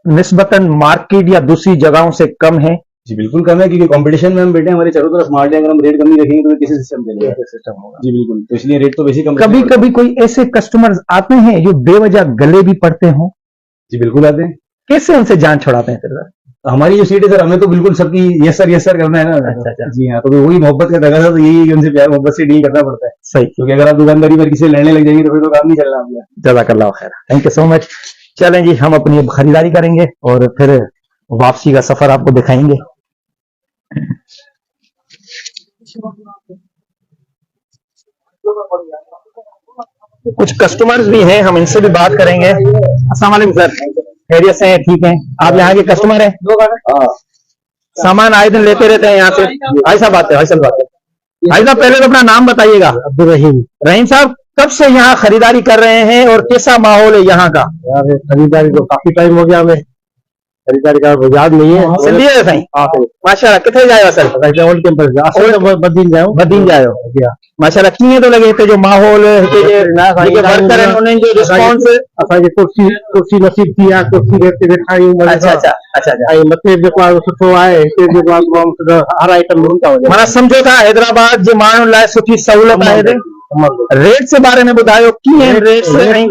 निस्बतन मार्केट या दूसरी जगहों से कम है? जी बिल्कुल कम है, क्योंकि कंपटीशन में हम बैठे हैं, हमारे चारों तरफ मार्ट है, अगर हम रेट कम नहीं रखेंगे तो किसी सिस्टम चलेगा, सिस्टम होगा। जी बिल्कुल, तो इसलिए रेट तो वैसे ही कम कभी रखना कभी कोई ऐसे कस्टमर्स आते हैं जो बेवजह गले भी पड़ते हों, पड़ता है। जी बिल्कुल आते हैं। कैसे उनसे जान छुड़ाते हैं फिर? हमारी जो सीट है सर, हमें तो बिल्कुल सबकी यस सर करना है ना। अच्छा। जी हाँ, तो वही मोहब्बत का तकाजा तो यही है कि उनसे प्यार मोहब्बत से डील करना पड़ता है, सही। क्योंकि अगर आप दुकानदारी पर किसी से लड़ने लग जाएंगे तो फिर तो काम नहीं चलना आपका। जज़ाकल्लाह खैर, थैंक यू सो मच। चलें जी, हम अपनी अब खरीदारी करेंगे और फिर वापसी का सफर आपको दिखाएंगे। कुछ कस्टमर्स भी हैं, हम इनसे भी बात करेंगे। अस्सलाम वालेकुम सर, खैरियत से हैं? ठीक हैं? आप यहाँ के कस्टमर हैं? सामान आए दिन लेते रहते हैं यहाँ से? भाई साहब आते हैं, भाई साहब बात है। भाई साहब पहले तो अपना नाम बताइएगा। अब्दुल रहीम। रहीम साहब, कब से यहाँ खरीदारी कर रहे हैं और कैसा माहौल है यहाँ का? यार खरीदारी को काफी टाइम हो गया, हमें खरीदारी का याद नहीं है। सिंधी है साईं? माशाल्लाह। किथे जायो असल? ओल्ड कैंपस बदीन जाओ बदीन जायो। माशाल्लाह। कीअं थो लॻे हिते जो माहौल, हिते जेके वर्कर आहिनि उन्हनि जो रिस्पॉन्स? असांखे कुर्सी नसीब थी आहे, कुर्सी ते वेठा आहियूं मज़े अच्छा सां। अच्छा अच्छा। ऐं मथे जेको आहे सुठो आहे, हिते जेको आहे तमामु सुठो, हर आइटम मिलंदा वञे। माना सम्झो था हैदराबाद जे माण्हुनि लाइ सुठी सहूलियत आहे हिते। रेट जे बारे में ॿुधायो, कीअं रेट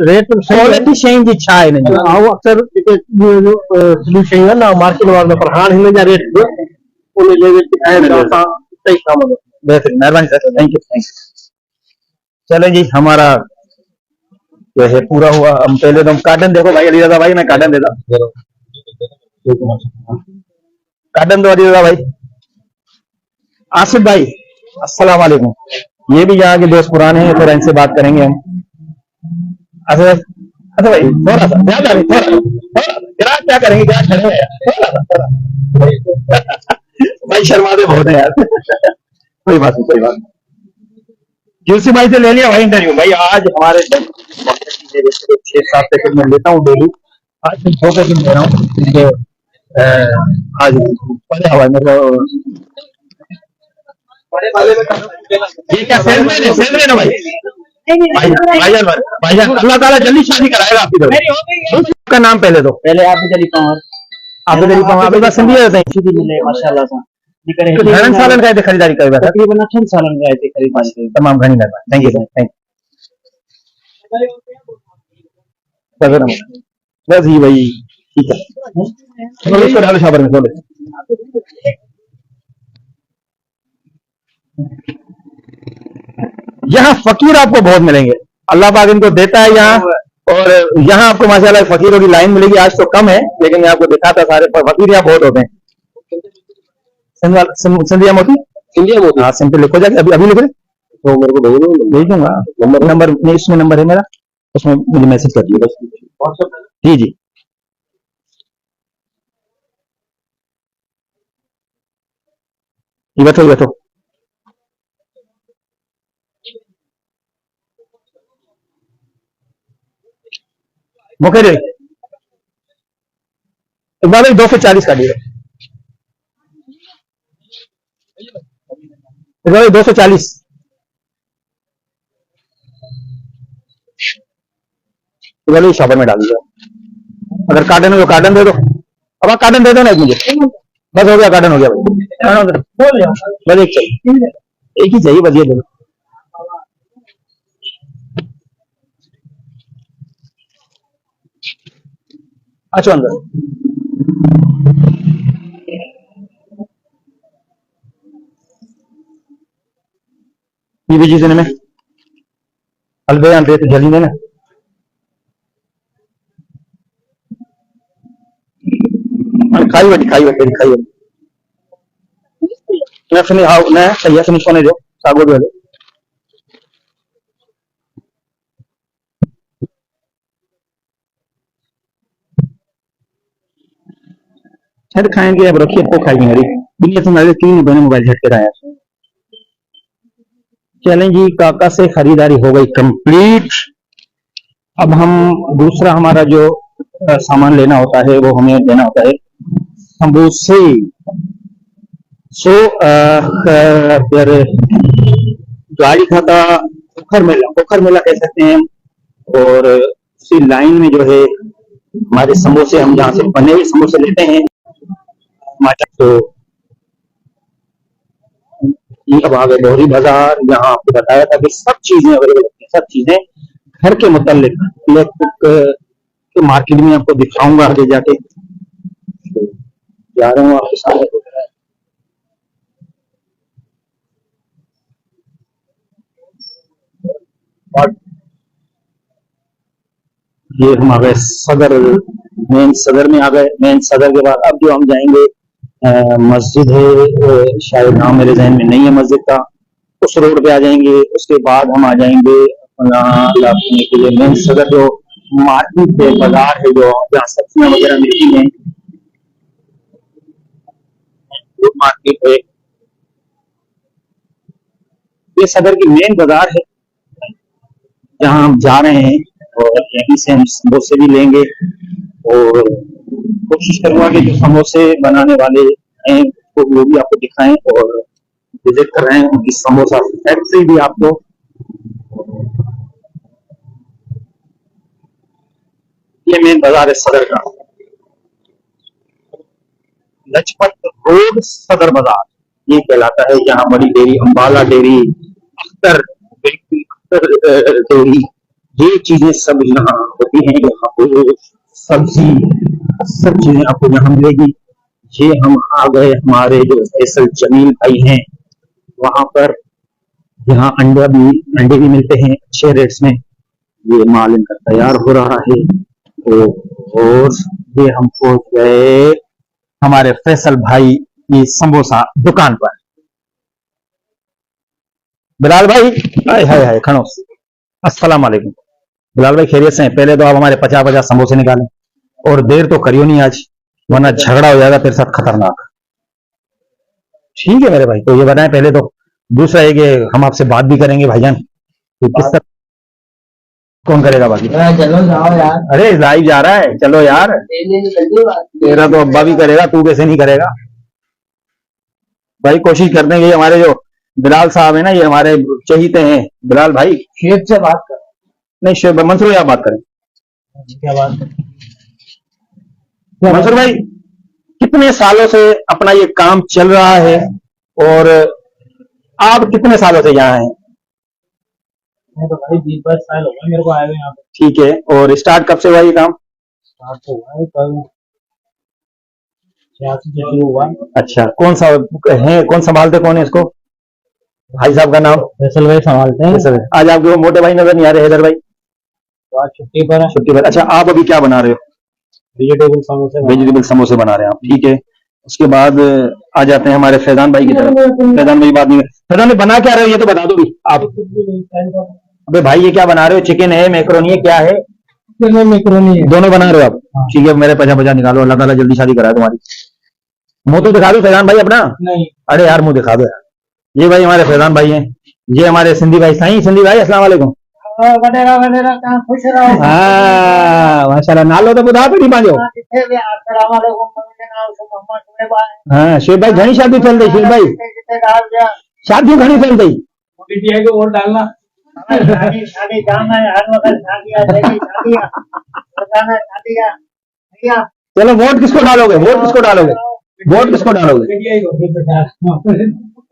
रेट क्वालिटी शयुनि जी छा आहे हिननि जी? ऐं अक्सर जेके सॼियूं शयूं आहिनि न मार्केट वारनि, पर हाणे हिन जा रेट उन लेवल ते आहिनि, असां सही कमु कंदा। बेहतरीन, मेहरबानी सर, थैंक यू। चले जी, हमारा जो है पूरा हुआ। हम पहले तो हम कार्टन देखो भाई, अली रजा भाई, मैं कार्टन देता हूँ। कार्टन दो अली रजा भाई। आसिफ भाई अस्सलाम वालेकुम। ये भी यहाँ के दोस्त पुराने हैं, थोड़ा इनसे बात करेंगे हम। अच्छा अच्छा भाई, थोड़ा सा ज्यादा नहीं, थोड़ा ग्राहक क्या करेंगे, ग्राहक खड़े हैं यार, थोड़ा भाई शर्माते बहुत है यार। कोई बात नहीं, कोई बात नहीं। यूसी भाई से ले लिया भाई इंटरव्यू। भाई आज हमारे 6-7 पैकेट में लेता हूँ डेली, आज मैं 2 पैकेट ले रहा हूँ क्योंकि आज पड़े हुआ है मतलब। ये क्या सेलमैन है? सेलमैन है भाई। भाईजान अल्लाह ताला जल्दी शादी कराएगा आपकी तरफ। आपका नाम पहले तो? पहले आबिद अली पंवर। आबिद अली पंवर। आबिद भाई सिंधी रहते हैं? सीधी मिले माशाल्लाह से। घणनि सालन खां हिते खरीदारी कयो था? तकरीबन 8 सालन खां हिते खरीदारी कई। तमाम घणी महिरबानी, thank you sir, thank you. बस ये भाई ठीक है, चलो इसको डालो शाबर में, चलो। यहाँ फकीर आपको बहुत मिलेंगे, अल्लाह पाक इनको देता है यहाँ। और यहाँ आपको माशाल्लाह फकीरों की लाइन मिलेगी। आज तो कम है, लेकिन मैं आपको दिखाता, सारे फकीर यहाँ बहुत होते हैं। सिंधिया मोती, इंडिया मोदी। हाँ सिंपल लिखो जाके, अभी अभी लिख रहे तो मेरे को भेज दो, भेज दूंगा। नंबर नहीं, इसमें नंबर है मेरा, उसमें मुझे मैसेज कर दिए बस। जी जी। ये बैठो बैठो। मुखे दे इकबाल भाई 240 का दिए। इकबाल भाई 240। इकबाल भाई शॉपर में डाल दिया। अगर कार्टन हो तो कार्टन दे दो। अब आप कार्टन दे दो ना एक मुझे, बस हो गया, कार्टन हो गया भाई। बस एक चाहिए, एक ही चाहिए, बस ये दो। अच्छा अंदर ये भी चीज में अलबे आंटे तो जली ना खाई वठी न फिनिश। हाँ न सही है, फिनिश होने दो, सागो भी हले। अरे खाएंगे अब, रखिए तो खाएंगे। अरे दुनिया से मेरे 3 महीने मोबाइल झटके रहा है। चलें जी, काका से खरीदारी हो गई कंप्लीट। अब हम दूसरा हमारा जो सामान लेना होता है वो हमें लेना होता है समोसे। सो फिर गाड़ी खाता पोखर मेला कह सकते हैं। और उसी लाइन में जो है हमारे समोसे, हम जहाँ से बने हुए समोसे लेते हैं। तो ये अब आ गए लोहरी बाजार। यहाँ आपको बताया था कि सब चीजें अवेलेबल होती हैं, सब चीजें घर के मुतालिक। इलेक्ट्रिक के मार्केट में आपको दिखाऊंगा आगे जाके। तो जा रहा हूँ आपके साथ। और ये हम आ गए सदर, मेन सदर में आ गए। मेन सदर के बाद अब जो हम जाएंगे मस्जिद है, शायद नाम मेरे जहन में नहीं है मस्जिद का, उस रोड पे आ जाएंगे। उसके बाद हम आ जाएंगे अपना लाने के लिए मेन सदर, जो मार्केट है, बाजार है, जो जहाँ सब्जियां वगैरह मिलती हैं, वो मार्केट है। ये सदर की मेन बाजार है जहाँ हम जा रहे हैं। और यहीं से हम समोसे भी लेंगे और कोशिश करूंगा कि जो समोसे बनाने वाले हैं तो वो भी आपको दिखाएं, और विजिट कर रहे हैं उनकी समोसा फैक्ट्री भी आपको। ये मेन बाजार है सदर का, लजपत रोड सदर बाजार ये कहलाता है। यहाँ बड़ी dairy, Ambala dairy, Akhtar bakery, Akhtar dairy, ये चीजें सब यहाँ होती हैं। यहाँ पे सब्जी, सब चीजें आपको यहाँ मिलेगी। ये हम आ गए हमारे जो फैसल जमील भाई हैं वहां पर। यहाँ अंडे भी मिलते हैं अच्छे रेट्स में। ये माल इनका तैयार हो रहा है। और ये हम पहुंच गए हमारे फैसल भाई की समोसा दुकान पर। बिलाल भाई, हाय हाय हाय, खड़ो, अस्सलाम वालेकुम। बिलाल भाई खैरियत से हैं? पहले तो आप हमारे 50-50 समोसे निकालें, और देर तो करियो नहीं आज, वरना झगड़ा हो जाएगा तेरे साथ खतरनाक। ठीक है मेरे भाई, तो ये बताएं पहले तो। दूसरा है कि हम आपसे बात भी करेंगे भाईजान, तो किस तरह कौन करेगा बाकी? चलो जाओ यार, अरे लाइव जा रहा है, चलो यार। तेरा तो अब्बा भी करेगा, तू कैसे नहीं करेगा भाई? कोशिश करते हैं। ये हमारे जो बिलाल साहब है ना, ये हमारे चहीते हैं। बिलाल भाई शेख से बात कर। नहीं, शेख मंसूर, आप बात करें। क्या बात कर? मंसूर भाई, कितने सालों से अपना ये काम चल रहा है, और आप कितने सालों से यहाँ हैं? मैं तो भाई 20-22 साल हो गए मेरे को आए हुए यहाँ पे। ठीक है, और स्टार्ट कब से हुआ ये काम? स्टार्ट तो हुआ है कल 86 से शुरू हुआ। अच्छा, कौन सा है, कौन संभालते, कौन है इसको? भाई साहब का नाम? फैसल भाई संभालते हैं। फैसल। आज आपके वो मोटे भाई नजर नहीं आ रहे, हैदर भाई? तो आज छुट्टी पर है। छुट्टी पर। अच्छा, आप अभी क्या बना रहे हो? वेजिटेबल समोसे। वेजिटेबल समोसे बना रहे हैं आप, ठीक है। उसके बाद आ जाते हैं हमारे फैजान भाई की तरफ। फैजान भाई बात नहीं, फैजान भाई बना क्या रहे हो ये तो बता दो भी आप। अबे भाई ये क्या बना रहे हो? चिकन है, मैक्रोनी है, क्या है? मैक्रोनी है। दोनों बना रहे हो आप? ठीक है, मेरे 50-50 निकालो। अल्लाह ताला जल्दी शादी कराए तुम्हारी। मुंह तो दिखा दो फैजान भाई अपना। नहीं, अरे यार मुंह दिखा दो यार। ये भाई हमारे फैजान भाई हैं, ये हमारे सिंधी भाई। साईं सिंधी भाई, अस्सलाम वालेकुम। वडेरा वडेरा कहाँ खुश रहो। हाँ माशाल्लाह, नालो तो बुधा पड़ी पांजो। अस्सलाम वालेकुम। मोहम्मद शुएब भाई। हाँ शुएब भाई, घनी शादी चल रही शुएब भाई? डाल दिया। शादी घनी चल रही? बिटिया को वोट डालना। शादी शादी जाना है, हर वक्त शादियां शादियां बताना शादियां भैया। चलो वोट किसको डालोगे? वोट किसको डालोगे? वोट किसको डालोगे?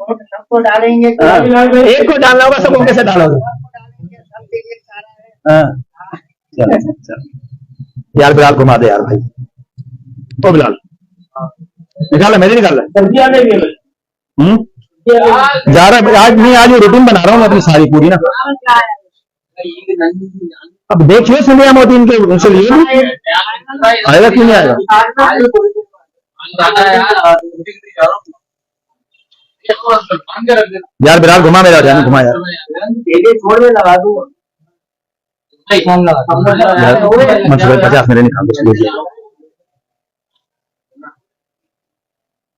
वोट सबको डालेंगे। एक को डालना होगा, सबको कैसे डालोगे? हाँ चलो चलो यार, बिलाल घुमा दे यार भाई। ओ बिलाल निकाल, मैं निकाल जा रहा है आज। नहीं, आज रूटीन बना रहा हूँ मैं अपनी सारी पूरी ना। अब देखिए सुनिया मोतीन के उनसे लिए आएगा क्यों नहीं आएगा? यार बिलाल घुमा, मेरा ध्यान घुमा यार। छोड़ लगा दूँ। मतलब 50 मेरे निकाल दो।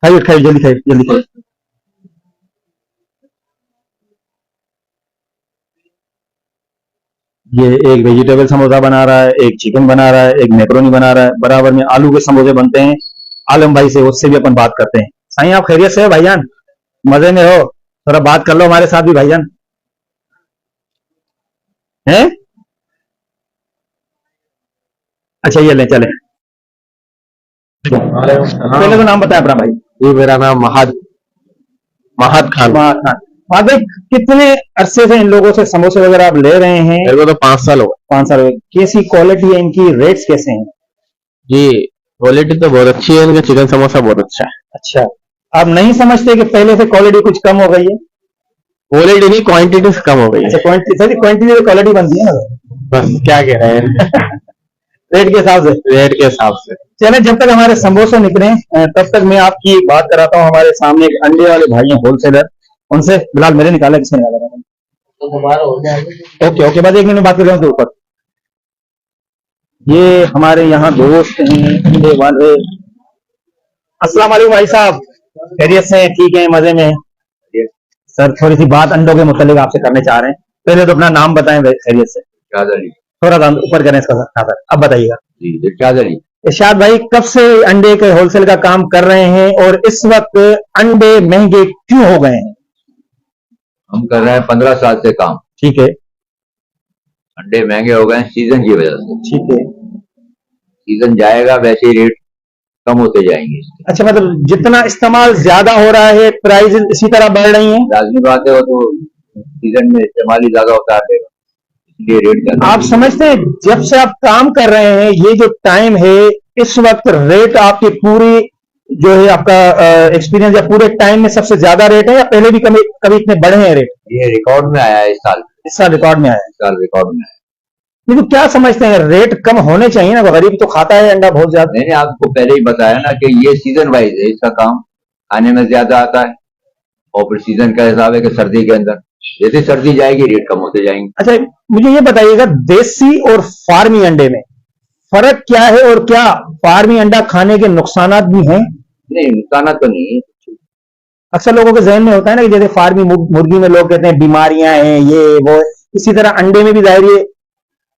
खाइए खाइए, जल्दी खाइए, जल्दी खाइए। ये एक वेजिटेबल समोसा बना रहा है, एक चिकन बना रहा है, एक मैक्रोनी बना रहा है, बराबर में आलू के समोसे बनते हैं आलम भाई से, उससे भी अपन बात करते हैं। साईं आप खैरियत से हो भाईजान? मजे में हो? थोड़ा बात कर लो हमारे साथ भी भाईजान। हैं? अच्छा ये ले चले। पहले तो नाम बताया अपना भाई। ये मेरा नाम महाद खान। महाद खान। महाद भाई कितने अरसे से इन लोगों से समोसे वगैरह आप ले रहे हैं? मेरे को तो 5 साल हो 5 साल हो गए। कैसी क्वालिटी है इनकी, रेट्स कैसे हैं? गए जी। क्वालिटी तो बहुत अच्छी है, इनका चिकन समोसा बहुत अच्छा है। अच्छा, आप नहीं समझते कि पहले से क्वालिटी कुछ कम हो गई है? क्वालिटी नहीं, क्वांटिटी से कम हो गई अच्छा है। क्वांटिटी, सर क्वांटिटी से क्वालिटी बनती है ना बस क्या कह रहे हैं। रेट के हिसाब से। रेट के हिसाब से। चले, जब तक हमारे समोसे निकले तब तक मैं आपकी बात कराता हूँ। हमारे सामने एक अंडे वाले भाई हैं, होलसेलर, उनसे। बिलाल मेरे निकाला, किसने निकाला? तो दोबारा हो जाएगा। ओके ओके, बस 1 मिनट में बात कर रहा हूँ ऊपर। ये हमारे यहाँ दोस्त हैं अंडे वाले। अस्सलाम वालेकुम भाई साहब, खैरियत से हैं? ठीक है, मजे में हैं? सर थोड़ी सी बात अंडों के मुतालिक आपसे करने चाह रहे हैं। पहले तो अपना नाम बताएं खैरियत से। इरशाद अली थोड़ा सा ऊपर करें इसका सर, अब बताइएगा। जी, इरशाद अली। इरशाद भाई कब से अंडे के होलसेल का काम कर रहे हैं और इस वक्त अंडे महंगे क्यों हो गए हैं? हम कर रहे हैं 15 साल से काम। ठीक है। अंडे महंगे हो गए हैं सीजन की वजह से। ठीक है। सीजन जाएगा वैसे ही रेट कम होते जाएंगे इसके। अच्छा, मतलब जितना इस्तेमाल ज्यादा हो रहा है प्राइस इसी तरह बढ़ रही हैं? लाजमी बात है, वो तो सीजन में इस्तेमाल ही ज्यादा होता है अंडे का, इसलिए रेट ज्यादा। आप समझते हैं जब से आप काम कर रहे हैं, ये जो टाइम है, इस वक्त रेट आपकी पूरी जो है आपका एक्सपीरियंस या पूरे टाइम में सबसे ज्यादा रेट है, या पहले भी कभी कभी इतने बढ़े हैं रेट? ये रिकॉर्ड में आया है इस साल। इस साल रिकॉर्ड में आया है। इस साल रिकॉर्ड में आया है। लेकिन क्या समझते हैं, रेट कम होने चाहिए ना? गरीब तो खाता है अंडा बहुत ज्यादा। मैंने आपको पहले ही बताया ना कि ये सीजन वाइज है, इसका काम खाने में ज्यादा आता है और फिर सीजन का हिसाब है कि सर्दी के अंदर जैसे सर्दी जाएगी रेट कम होते जाएंगे। अच्छा मुझे ये बताइएगा, देसी और फार्मी अंडे में फर्क क्या है, और क्या फार्मी अंडा खाने के नुकसान भी हैं? नहीं, नुकसान तो नहीं है। अक्सर लोगों के जहन में होता है ना कि जैसे फार्मी मुर्गी में लोग कहते हैं बीमारियां हैं ये वो, इसी तरह अंडे में भी जाहिर है।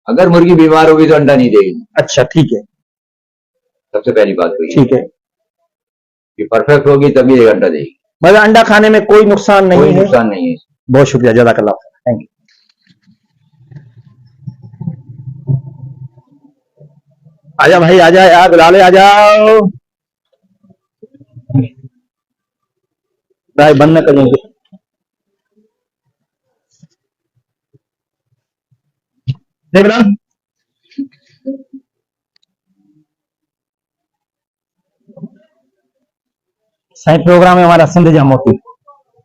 अगर मुर्गी बीमार होगी तो अंडा नहीं देगी। अच्छा ठीक है। सबसे पहली बात तो ये ठीक है, कि परफेक्ट होगी तभी एक अंडा देगी। मतलब अंडा खाने में कोई नुकसान नहीं कोई है? नुकसान नहीं है। बहुत शुक्रिया, जज़ाकल्लाह, थैंक यू। आजा भाई आजा यार, बिलाले आ जाओ भाई, बंद न करेंगे। देख बिलाल, सही प्रोग्राम है हमारा सिंध जा मोती,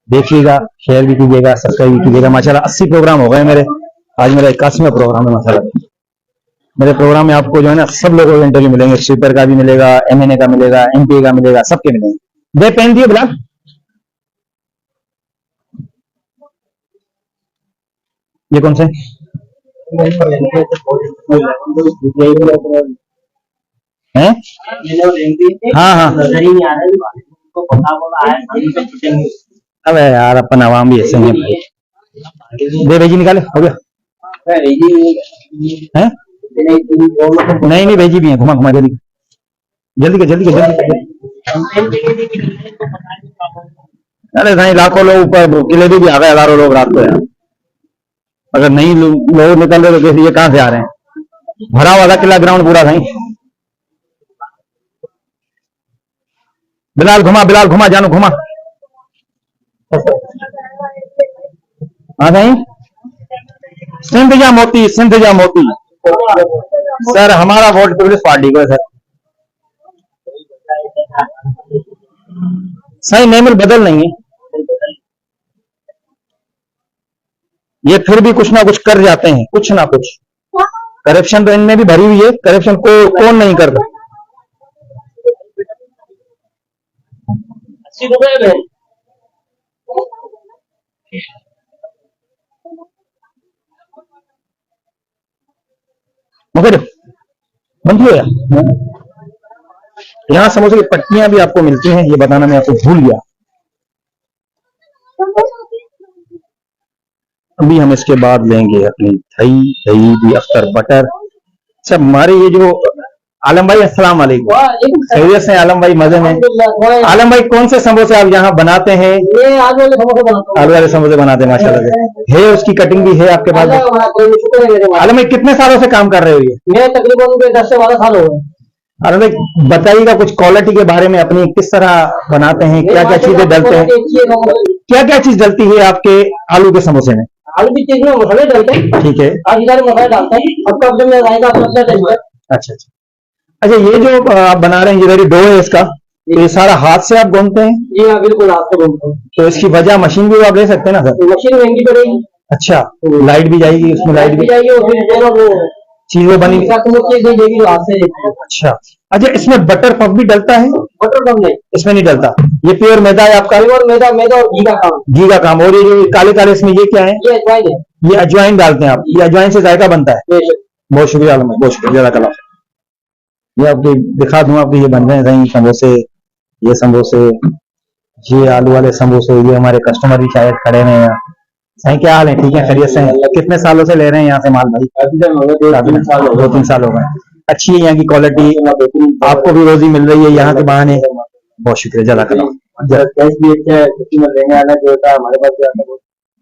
देखिएगा, शेयर भी कीजिएगा, सब्सक्राइब भी कीजिएगा। माशाल्लाह 80 प्रोग्राम हो गए मेरे, आज मेरा 81वां प्रोग्राम है माशाल्लाह। मेरे प्रोग्राम में आपको जो है ना सब लोगों के इंटरव्यू मिलेंगे, स्वीपर का भी मिलेगा, एमएनए का मिलेगा, एमपी का मिलेगा, सबके मिलेंगे। दे पेन दिए बिलाल, ये कौन से हैं? हाँ हाँ, अबे यार अपन आवाम भी ऐसे हैं भाई। दे भेजी निकाले, हो गया है? नहीं नहीं भेजी भी है, घुमा घुमा जल्दी जल्दी के जल्दी के जल्दी के। अरे नहीं, लाखों लोग ऊपर किले भी आ गए, हजारों लोग रात को यार। अगर नहीं लोग निकल रहे तो कैसे, ये कहां से आ रहे हैं? भरा हुआ था किला ग्राउंड पूरा था। बिलाल घुमा जानू घुमा। हाँ भाई, सिंध या मोती, सिंध या मोती। सर हमारा वोट पीपल्स पार्टी को है सर। सही नेम बदल नहीं है, ये फिर भी कुछ ना कुछ कर जाते हैं, कुछ ना कुछ। करप्शन तो इनमें भी भरी हुई है, करप्शन को कौन नहीं करता? 80 रुपए में मगर बंद हो गया। यहाँ समोसे की पट्टियां भी आपको मिलती हैं, ये बताना मैं आपको भूल गया। अभी हम इसके बाद लेंगे अपनी दही, दही भी अख्तर बटर। अच्छा, हमारे ये जो आलम भाई, अस्सलाम वालेकुम। खैरियत से आलम भाई? मजे में। आलम भाई, कौन से समोसे आप यहाँ बनाते हैं? ये आलू वाले समोसे बनाता हूँ। आलू वाले समोसे बनाते हैं, माशाल्लाह से। है उसकी कटिंग भी है आपके पास? आलम भाई, कितने सालों से काम कर रहे हो ये? मैं तकरीबन 10 से 12 साल हो गए। आलम भाई, बताइएगा कुछ क्वालिटी के बारे में, अपनी किस तरह बनाते हैं, क्या क्या चीजें डलते हैं, क्या क्या चीज डलती है आपके आलू के समोसे में? आलू की चीज में मसाले डालते हैं, ठीक है। काफी सारे मसाले डालते हैं, आपका अपने में आएगा अपना टेस्ट है। अच्छा अच्छा अच्छा, ये जो आप बना रहे हैं, ये डो है इसका, तो ये सारा हाथ से आप गूंथते हैं? जी हाँ, बिल्कुल आपसे बोलता हूँ। तो इसकी वजह मशीन भी आप ले सकते हैं ना सर? मशीन महंगी पड़ेगी। अच्छा, लाइट भी जाएगी उसमें? लाइट भी जाएगी और फिर दोनों वो चीजें बनी। चीज देगी जो हाथ से देती है। अच्छा अच्छा, इसमें बटर पफ भी डलता है? बटर कम नहीं, इसमें नहीं डलता, ये प्योर मैदा है आपका? और मैदा मैदा और घी का काम। घी का काम। और ये जो काले काले इसमें ये क्या है? ये अजवाइन है। ये अजवाइन डालते हैं आप? ये अजवाइन से जायका बनता है? बेशक। बहुत शुक्रिया आलम भाई, बहुत शुक्रिया, जज़ाकल्लाह। ये आपको दिखा दूं, आपके ये बन रहे हैं दही समोसे, ये समोसे, ये आलू वाले समोसे। ये हमारे कस्टमर भी शायद खड़े हैं यहाँ। सही, क्या हाल है? ठीक है, खैरियत से हैं? कितने सालों से ले रहे हैं यहाँ से माल भाई? 2-3 साल हो गए। अच्छी है यहाँ की क्वालिटी, आपको भी रोजी मिल रही है यहाँ के बहाने। बहुत शुक्रिया, जज़ाकल्लाह। कैश भी अच्छा है, कस्टमर लेने आना जो होता है हमारे पास जो आता है वो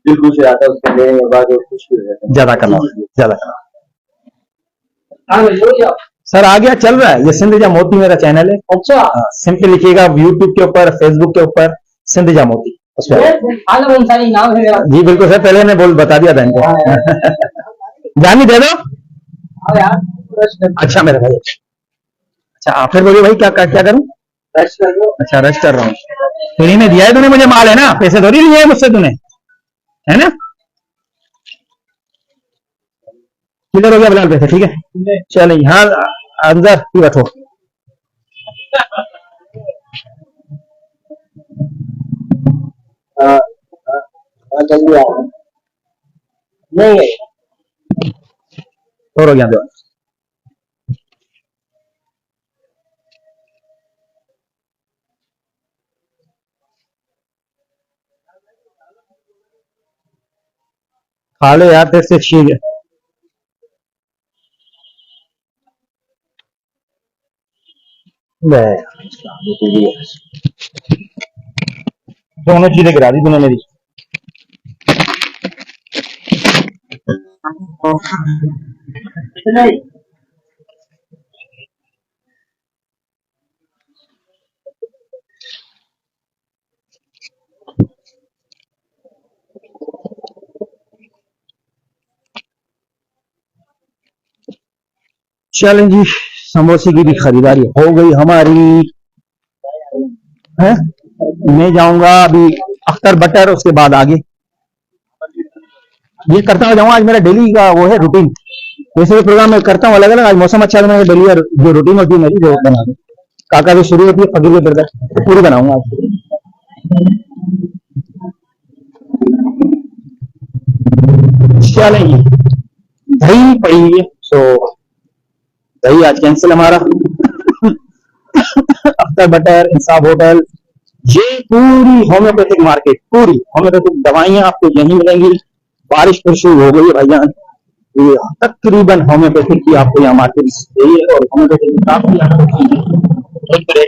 दिल खुश हो जाता है, उसको लेने के बाद वो खुश हो जाता है। जज़ाकल्लाह, जज़ाकल्लाह। हाँ सर आ गया, चल रहा है। ये सिंधजा मोती मेरा चैनल है। अच्छा, सिंपल लिखिएगा यूट्यूब के ऊपर, फेसबुक के ऊपर सिंधजा मोती, उस पर। आलम अंसारी नाम है मेरा। जी बिल्कुल सर, पहले मैं बता दिया था इनको। जानी दे दो। हाँ यार, अच्छा मेरे भाई, अच्छा आप फिर बोलिए भाई, क्या क्या करूं? रश कर लो। अच्छा, रश कर रहा हूँ। फ्री में दिया है तूने मुझे माल, है ना? पैसे थोड़ी लिए हैं मुझसे तूने, है ना? किधर हो गया बिलाल पैसे? ठीक है, चल यहाँ अंदर ही रखो। जल्दी आओ। नहीं और हो गया दो। खा ले यार, तेरे से ठीक है। दोनों चीजें गिरा दी तूने मेरी। नहीं, चलें जी, समोसे की भी खरीदारी हो गई हमारी है। मैं जाऊंगा अभी अख्तर बटर, उसके बाद आगे ये करता हुआ जाऊंगा। आज मेरा डेली का वो है रूटीन, वैसे भी प्रोग्राम मैं करता हूँ अलग अलग। आज मौसम अच्छा है, मैं डेली जो रूटीन होती है मेरी वो बना दूं। काका भी शुरू होती है, फकीर भी करता है, तो पूरी बनाऊंगा आज। चलें जी, दही पड़ी हुई है, सो दही आज कैंसिल हमारा। अख्तर बटर, इंसाफ होटल, ये पूरी होम्योपैथिक मार्केट, पूरी होम्योपैथिक दवाइयां आपको यहीं मिलेंगी। बारिश फिर शुरू हो गई है भाईजान, ये तकरीबन होम्योपैथिक की आपको यहाँ मार्केट है। और होम्योपैथिक काफी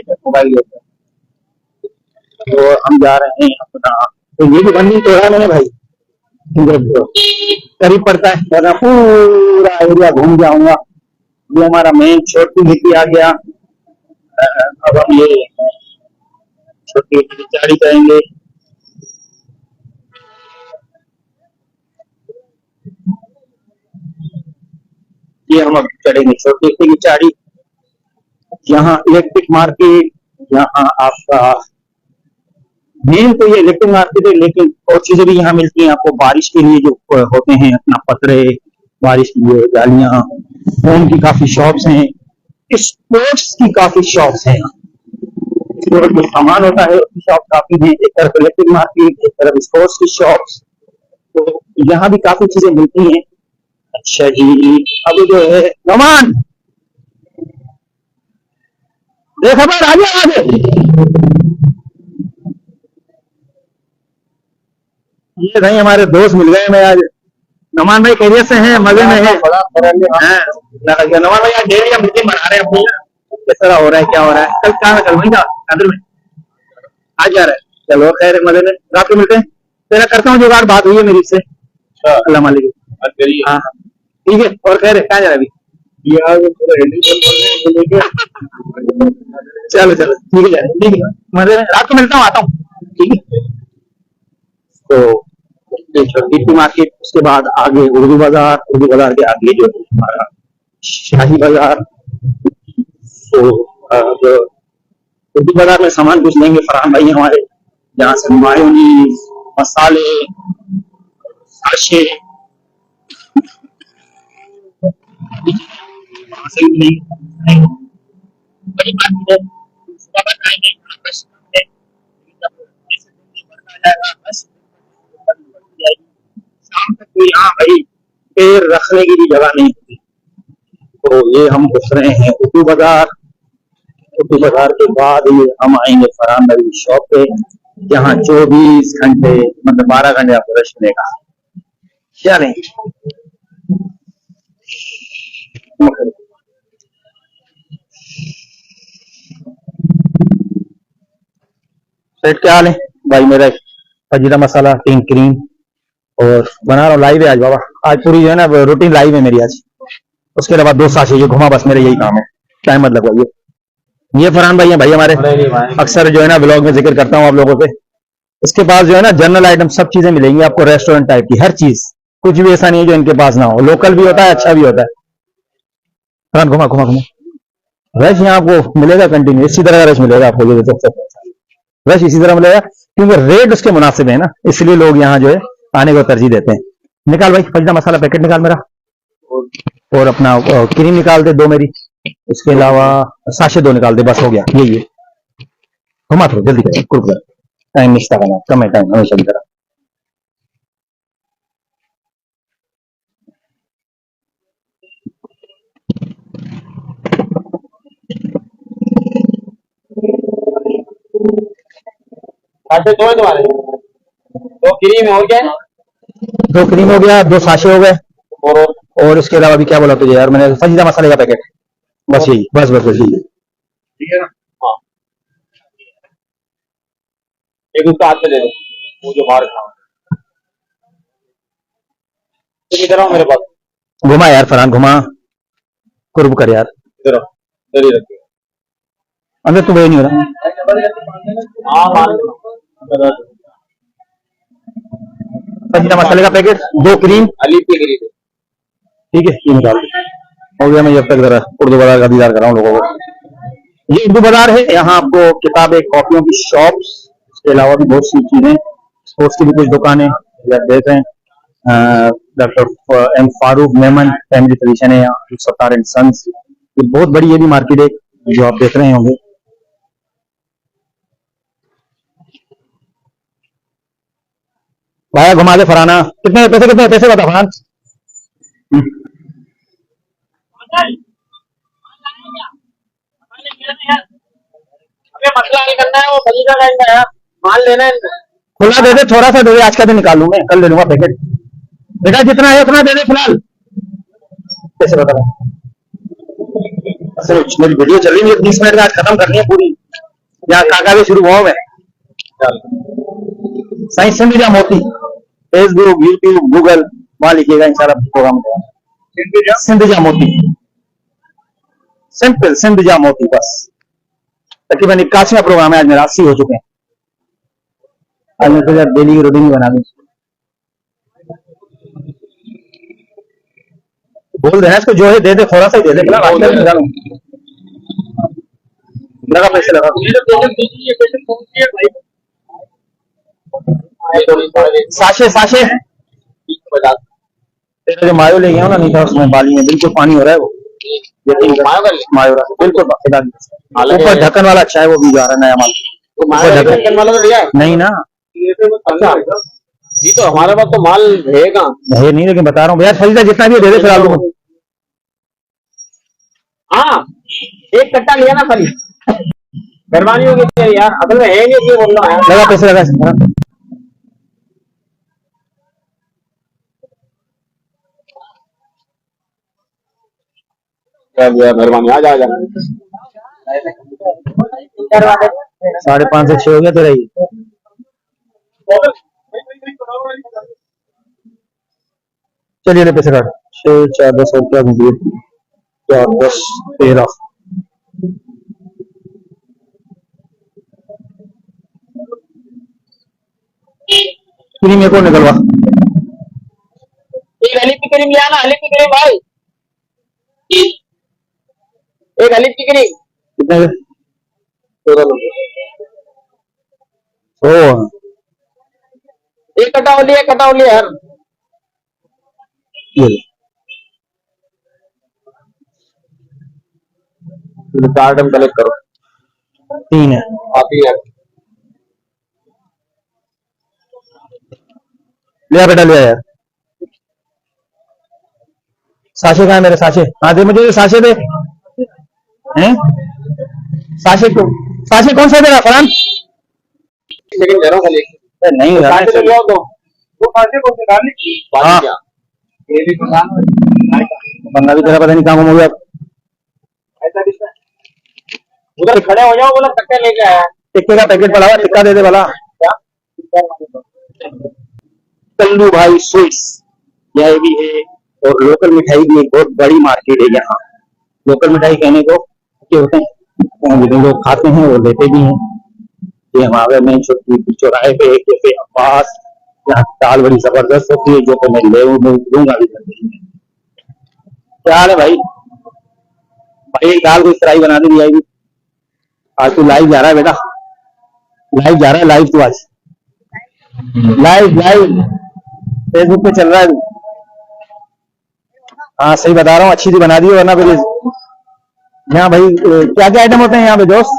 मोबाइल होता है। तो हम जा रहे हैं अपना, तो ये भी बंदी तो है मैंने भाई, करीब पड़ता है, मैं पूरा एरिया घूम जाऊंगा। ये हमारा मेन छोटी मिट्टी आ गया। अब हम ये छोटी चाड़ी करेंगे। ये हम अब चढ़ेंगे छोटी की चाड़ी। यहाँ इलेक्ट्रिक मार्केट, यहाँ आपका मेन तो ये इलेक्ट्रिक मार्केट है, लेकिन और चीजें भी यहाँ मिलती हैं आपको बारिश के लिए जो होते हैं, अपना पतरे, बारिश की लिए जालियां, फोन की काफी शॉप्स हैं, स्पोर्ट्स की काफी शॉप्स हैं। स्पोर्ट्स जो सामान होता है उसकी शॉप काफी है। एक तरफ इलेक्ट्रिक मार्केट, एक तरफ स्पोर्ट्स की शॉप्स, तो यहाँ भी काफी चीजें मिलती हैं। अच्छा जी, अब जो है नमान, ये खबर आगे। ये भाई हमारे दोस्त मिल गए मैं आज। नमान भाई खैरियत से हैं, मजे में हैं? नमान भाई आज डेली हम मीटिंग बना रहे हैं अपनी, किस तरह हो रहा है, क्या हो रहा है। कल क्या है, कल वही था अंदर में, आज जा रहा है। चलो खैर है, मजे में, रात को मिलते हैं। तेरा करता हूँ जुगाड़, बात हुई है मेरी से। अल्लाह मालिक। हाँ ठीक है। और खैर है, क्या जा रहा है अभी? चलो चलो ठीक है, ठीक है, मजे में, रात को मिलता हूँ, आता हूँ, ठीक है। तो छोटी मार्केट, उसके बाद आगे उर्दू बाजार, उर्दू बाजार के आगे जो हमारा शाही बाजार। तो जो उर्दू बाजार में सामान कुछ लेंगे फरहान भाई हमारे, जहाँ से मायोनीज, मसाले, साशे से नहीं बड़ी मार्केट है। सुबह का टाइम है, बस है, बस शाम तक तो यहाँ भाई पैर रखने की भी जगह नहीं होती। तो ये हम घुस रहे हैं उर्दू बाजार। उर्दू बाजार के बाद ये हम आएंगे फरहान भाई की शॉप पे, जहाँ 24 घंटे मतलब 12 घंटे आपको रश मिलेगा। चलें सेट, क्या हाल है भाई? मेरा फजीरा मसाला 3 क्रीम और बना रहा हूँ, लाइव है आज बाबा। आज पूरी जो है ना रूटीन लाइव है मेरी आज। उसके अलावा 2 साशे ये घुमा, बस मेरा यही काम है, टाइम मत लगवाइए। ये फरहान भाई है भाई हमारे, अक्सर जो है ना ब्लॉग में जिक्र करता हूँ आप लोगों से। इसके पास जो है ना जनरल आइटम सब चीजें मिलेंगी आपको, रेस्टोरेंट टाइप की हर चीज, कुछ भी ऐसा नहीं है जो इनके पास ना हो। लोकल भी होता है, अच्छा भी होता है। फरहान घुमा घुमा घुमा, रश यहाँ आपको मिलेगा कंटिन्यू, इसी तरह का रश मिलेगा आपको, ये रश इसी तरह मिलेगा क्योंकि रेट उसके मुनासिब है ना, इसलिए लोग यहाँ जो है आने को तरजीह देते हैं। निकाल भाई फजीरा मसाला पैकेट निकाल मेरा, और अपना क्रीम निकाल दे 2 मेरी, इसके अलावा साशे 2 निकाल दे, बस हो गया यही है। घुमा थोड़ा जल्दी करें, कुछ टाइम मिक्स करना, कम है टाइम हमेशा की तरह। साशे 2 है तुम्हारे? 2 क्रीम हो गया, 2 क्रीम हो गया, 2 साशे हो गए, और इसके अलावा भी क्या बोला तुझे यार मैंने, फजीरा मसाले का पैकेट, बस यही, बस बस बस यही, ठीक है ना? हाँ, एक उसका हाथ में दे दो, वो जो बाहर खा इधर आओ मेरे पास। घुमा यार फरहान, घुमा, कुर्ब कर यार, इधर आओ, इधर ही रखिए। अंदर तो वही नहीं हो रहा। हाँ, फजीरा मसाले का पैकेट, 2 क्रीम, अली की खरीद, ठीक है, ये निकाल हो गया। मैं जब तक जरा उर्दू बाजार का दीदार कराऊं लोगों को। ये उर्दू बाजार है, यहाँ आपको किताबें, कॉपियों की शॉप्स, इसके अलावा भी बहुत सी चीजें, स्पोर्ट्स की भी कुछ दुकानें देख रहे हैं। Doctor M Farooq Memon family physician है यहाँ, सत्तार एंड सन्स, ये बहुत बड़ी ये भी मार्केट है जो आप देख रहे होंगे। भाई घुमा दे फरहाना, कितने पैसे बता फरहान। हमें मसला नहीं करना है, वो फजीरा का है, माल लेना है। खुला दे दे, थोड़ा सा दे दे, आज का दिन निकाल लूं मैं, कल ले लूंगा पैकेट। बेटा जितना है उतना दे दे फिलहाल। कैसे बता मेरी वीडियो चल रही है, 20 मिनट में आज खत्म करनी है पूरी, यहाँ काका भी शुरू हुआ मैं। साइंस सिंधिजा मोती, फेसबुक, यूट्यूब, गूगल, वहां लिखिएगा इंशाल्लाह प्रोग्राम। सिंधिजा मोती, सिंपल सिंधिजा मोती, बस। तकरीबन 81वां प्रोग्राम है आज मेरा, 80 हो चुके हैं। आज मैं तो डेली की रूटीन बना दूं, बोल देना इसको, जो है दे दे, थोड़ा सा ही दे दे, लगा पैसे लगा। साशे साशे तेरा जो मायो ले गया ना, नहीं था उसमें बाली में बिल्कुल पानी हो रहा है वो, मायो बिल्कुल ऊपर ढक्कन वाला अच्छा है, वो भी जा रहा है नया माल। ढक्कन वाला तो लिया है? नहीं ना, अच्छा, जी तो हमारे पास तो माल रहेगा, है नहीं, लेकिन बता रहा हूँ भैया, फरीदा जितना भी दे दे फिलहाल। हाँ, 1 कट्टा लिया ना फली, मेहरबानी होगी तेरी यार, असल में है नहीं ये बोल रहा है। लगा पैसे लगा। मेहरबानी, आ जा 5.5 से 6 हो गया तेरा ही। चलिए ले पैसे काट। 6 4 10 और क्या घूमिए 4 10 13। मेरे को निकलवा। एक हलीब की क्रीम ले आना, हलीब की क्रीम भाई, एक हलीब की क्रीम। कितने के? 100। एक कटावली यार। ये कार्ड हम कलेक्ट करो। 3 है। आती है लिया बेटा लिया यार। साशे कहाँ है मेरे साशे? हाँ दे मुझे साशे दे। हैं? साशे को साशे कौन सा दे रहा फरहान? लेकिन घरों का लेके नहीं तो यार। साशे तो लिया दो, वो साशे को निकाल ली। हाँ। क्या ये भी दुकान बंदा भी तेरा पता नहीं कहाँ हो गया। ऐसा किसका उधर खड़े हो जाओ, बोला टक्कर लेके आया। टिक्के का पैकेट पड़ा हुआ, टिक्का दे दे वाला। क्या कल्लू भाई स्वीट्स यह भी है। और लोकल मिठाई भी एक बहुत बड़ी मार्केट है यहाँ। लोकल मिठाई कहने को क्या होते हैं, जो लोग खाते हैं वो लेते भी हैं। ये हमारे में छोटी चौराहे पे एक कैफे अब्बास, यहाँ दाल बड़ी जबरदस्त होती है, जो कि मैं लूंगा भी। क्या हाल है भाई? भाई एक दाल को इस तरह ही बना दी जाएगी। आज तू लाइव जा रहा है बेटा, लाइव जा रहा है, लाइव तू आज लाइव फेसबुक पे चल रहा है। हाँ सही बता रहा हूँ, अच्छी सी बना दी वरना फिर यहाँ भाई क्या क्या आइटम होते हैं यहाँ पे दोस्त?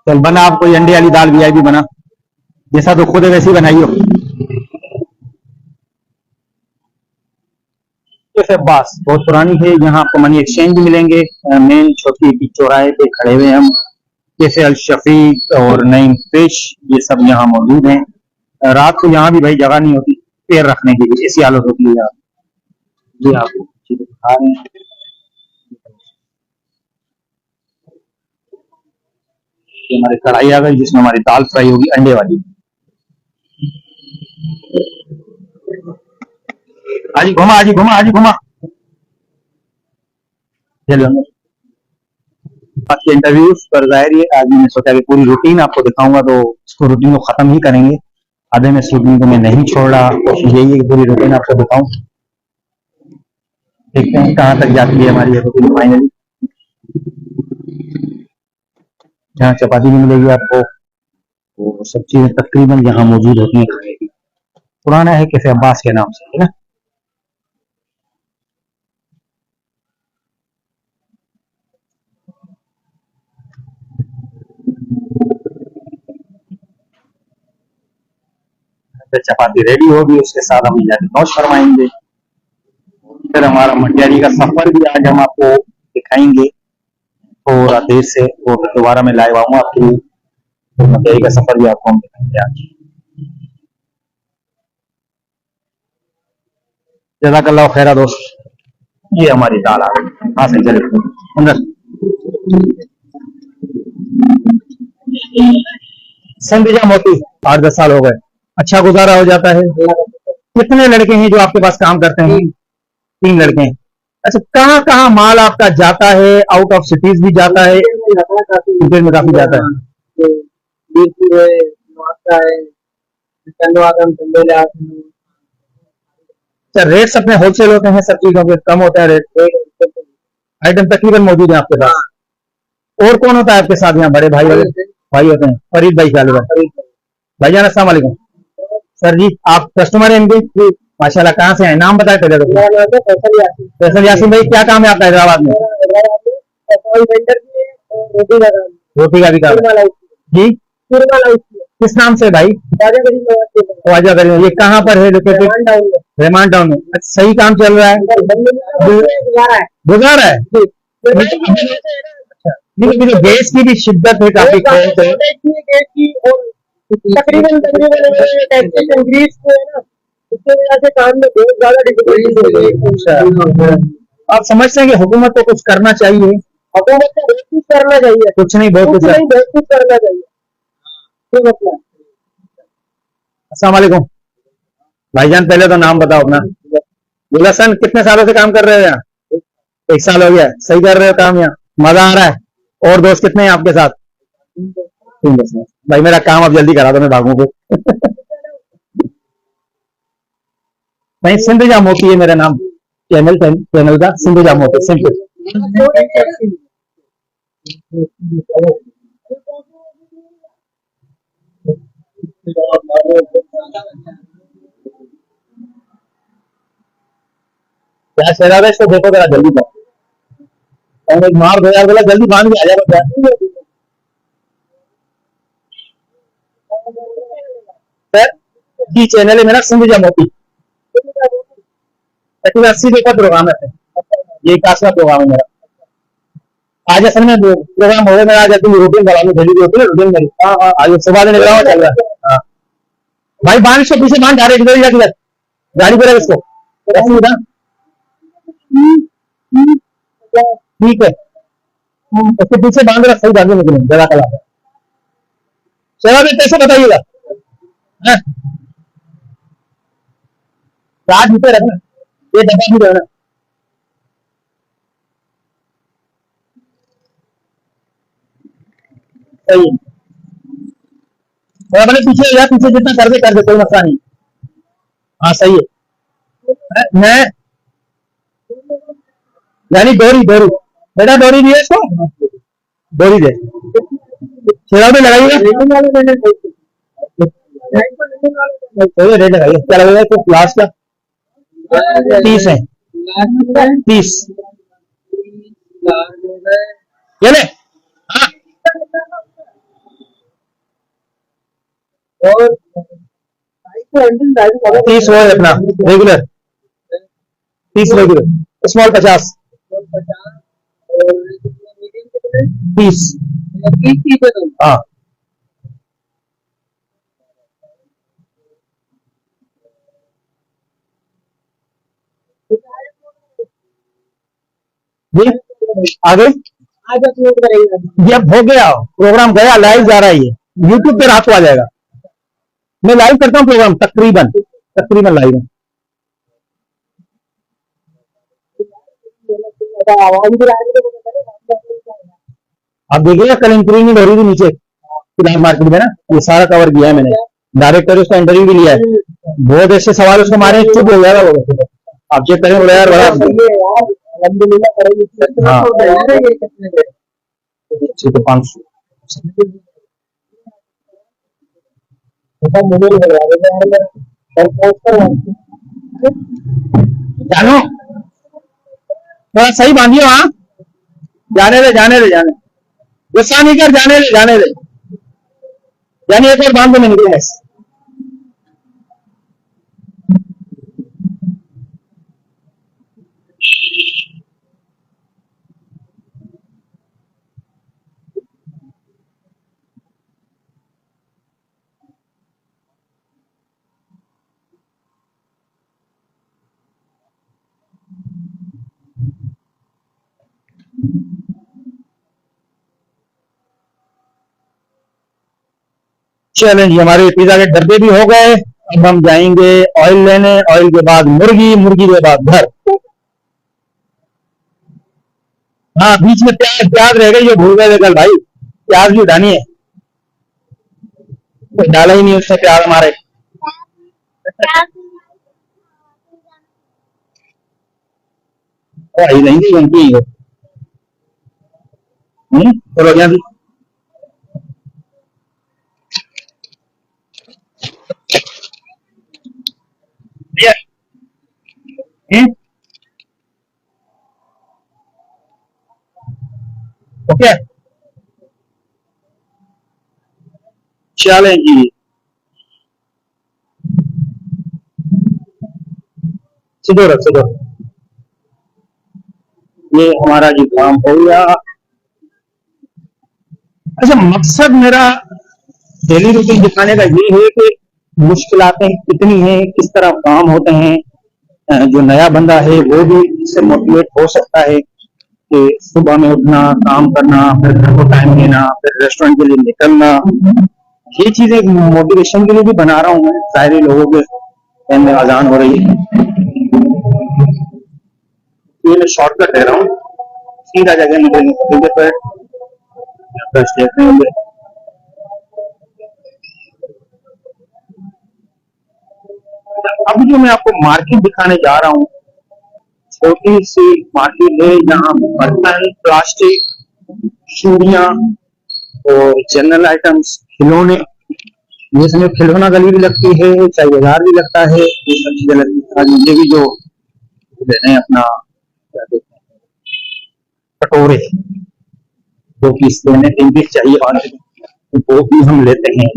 चल बना आप कोई अंडे वाली दाल वीआईपी बना, जैसा तो खुद है वैसी बनाइयो। जैसे बस बहुत पुरानी है, यहाँ आपको मनी एक्सचेंज भी मिलेंगे। मेन छोटी चौराहे पे खड़े हुए हम, जैसे अल शफीक और नईम फिश, ये सब यहाँ मौजूद हैं। रात को यहाँ भी भाई जगह नहीं होती पैर रखने की, ऐसी हालत होती है यार। ये आपको चीजें दिखा रहे हैं। ये हमारी कढ़ाई आ गई जिसमें हमारी दाल फ्राई होगी अंडे वाली। आजी घुमा आजी घुमा आजी घुमा। चलो बाकी इंटरव्यूज पर जाहिर है आज मैंने सोचा कि पूरी रूटीन आपको दिखाऊंगा, तो इसको रूटीन को खत्म ही करेंगे। आधे में इस रूटीन को मैं नहीं छोड़ रहा, कोशिश यही है कि पूरी रूटीन आपको दिखाऊं। देखते हैं कहाँ तक जाती है हमारी ये रूटीन फाइनली। यहाँ चपाती भी मिलेगी आपको, वो सब चीजें तकरीबन यहाँ मौजूद होती हैं खाने की। पुराना है कैफे अब्बास के नाम से, है ना। चपाती रेडी होगी, उसके साथ हम जाके नौश फरमाएंगे। फिर हमारा मटियारी का सफर भी आज हम आपको दिखाएंगे थोड़ा देर से, और दोबारा मैं लाइव आऊंगा आपके लिए, तो मटियारी का सफर भी आपको हम दिखाएंगे आज। जज़ाकल्लाह खैरा दोस्त। ये हमारी दाल आ गई, हाँ सही चले अंदर। संदिजा मोती 8-10 साल हो गए, अच्छा गुजारा हो जाता है। कितने लड़के हैं जो आपके पास काम करते हैं? 3 लड़के हैं। अच्छा कहाँ कहाँ माल आपका जाता है? आउट ऑफ सिटीज भी जाता है, डिटेल में काफी जाता है। अच्छा रेट्स अपने होलसेल होते हैं सब चीजों के, कम होता है रेट? आइटम तकरीबन मौजूद है आपके पास। और कौन होता है आपके साथ यहाँ? बड़े भाई भाई होते हैं? फरीद भाई ख्याल भाईजान अस्सलाम वालेकुम। सर जी आप कस्टमर हैं इनके? माशाल्लाह। कहाँ से हैं? नाम बताए पहले तो। फैसल यासीन भाई, क्या काम है आपका हैदराबाद में? रोटी का भी काम है जी? किस नाम से भाई? ख्वाजा गरीब। ये कहाँ पर है लोकेटेड? रहमान टाउन में अच्छा, सही काम चल रहा है, गुजार है। लेकिन जो गैस की भी शिद्दत है काफी तकरीबन टैक्सेस इंक्रीज हुए ना, उसकी वजह से काम में बहुत ज्यादा डिफिकल्टीज हो गई। आप समझते हैं कि हुकूमत को कुछ करना चाहिए? हुकूमत को बहुत कुछ करना चाहिए, कुछ नहीं, बहुत कुछ कुछ है। नहीं बहुत कुछ करना चाहिए, ये मतलब। अस्सलाम वालेकुम भाईजान, पहले तो नाम बताओ अपना। गुलशन, कितने सालों से काम कर रहे हो यहाँ? 1 साल हो गया। सही कर रहे हो काम यहाँ? मजा आ रहा है? और दोस्त कितने हैं आपके साथ? 3 दोस्त हैं। भाई मेरा काम अब जल्दी करा दो, मैं भागू को। नहीं, सिंधु मोती है मेरा नाम, चैनल का सिंधु मोती, सिंपल। क्या शराब है इसको, देखो जरा जल्दी कर। और एक मार दो यार, बोला जल्दी बांध के आ जा बच्चा। सर जी, चैनल है मेरा सिंधु मोती। 80 का प्रोग्राम है, ये 81वां प्रोग्राम है मेरा। आज असल में प्रोग्राम हो रहा है मेरा, आज तुम रूटीन बना लो, डेली होती है रूटीन मेरी। आज सुबह से निकला हुआ चल रहा है। हाँ भाई, बांध इसको पीछे, बांध डायरेक्ट इधर जाके गाड़ी पर इसको ऐसे उधर। ठीक है, उसके पीछे बांध रहा, सही बांधे निकले जरा कला। चलो भी कैसे बताइएगा, चार्ज नीचे रखना, ये डब्बा भी रहना। सही है, थोड़ा मैंने पीछे या पीछे जितना कर दे कोई मसला नहीं। हाँ सही है। मैं यानी डोरी डोरी बेटा, डोरी दिए इसको, डोरी दे, छेड़ा भी लगाइएगा। रेट लगाइए, क्या लगेगा तो लास्ट का 30 है, 30 ये ले। हाँ और 30 वो है अपना रेगुलर, 30 रेगुलर, स्मॉल 50, 30। हाँ जी, आगे आज अपलोड करेंगे। ये अब हो गया, प्रोग्राम गया, लाइव जा रहा है, ये यूट्यूब पे रात को आ जाएगा। मैं लाइव करता हूँ प्रोग्राम, तकरीबन तकरीबन लाइव है। आवाज भी आप देखिएगा, कल इंक्रीमेंट हो रही थी नीचे फिलहाल मार्केट में ना, ये सारा कवर किया है मैंने, डायरेक्टर उसका इंटरव्यू भी लिया है। बहुत ऐसे सवाल उसको मारे, चुप हो गया वो। आप चेक करें, बोला यार बड़ा। हाँ ठीक है, 500 जानो, थोड़ा सही बांधियो। हाँ जाने दे, जाने दे, जाने, गुस्सा नहीं कर, जाने दे, जाने दे, यानी एक और बांध दो, मैं निकलूंगा। चलें जी, हमारे पिज्जा के डब्बे भी हो गए। अब हम जाएंगे ऑयल लेने, ऑयल के बाद मुर्गी, मुर्गी के बाद घर। हाँ बीच में प्याज, प्याज रह गई, ये भूल गए कल भाई, प्याज भी उठानी है, कोई डाला ही नहीं उसने प्याज हमारे। आई नहीं थी उनकी, चलो यहाँ भी ओके। चलें जी, सीधो रख सीधो। ये हमारा जी काम हो गया। अच्छा, मकसद मेरा डेली रूटीन दिखाने का ये है कि मुश्किलातें कितनी हैं, किस तरह काम होते हैं। जो नया बंदा है वो भी इससे मोटिवेट हो सकता है कि सुबह में उठना, काम करना, फिर घर को टाइम देना, फिर रेस्टोरेंट के लिए निकलना। ये चीजें मोटिवेशन के लिए भी बना रहा हूँ मैं। सारे लोगों के टाइम में अजान हो रही है, ये मैं शॉर्टकट दे रहा हूँ, सीधा जगह निकलने पर देखते होंगे। अब जो मैं आपको मार्केट दिखाने जा रहा हूँ, छोटी सी मार्केट है जहाँ बर्तन, प्लास्टिक, चूड़ियां और जनरल आइटम्स, खिलौने, ये समय खिलौना गली भी लगती है, चाय बाजार भी लगता है, ये सब चीजें लगती है। मुझे भी जो लेने अपना क्या कहते हैं कटोरे, जो कि लेने 3 पीस चाहिए और वो भी हम लेते हैं।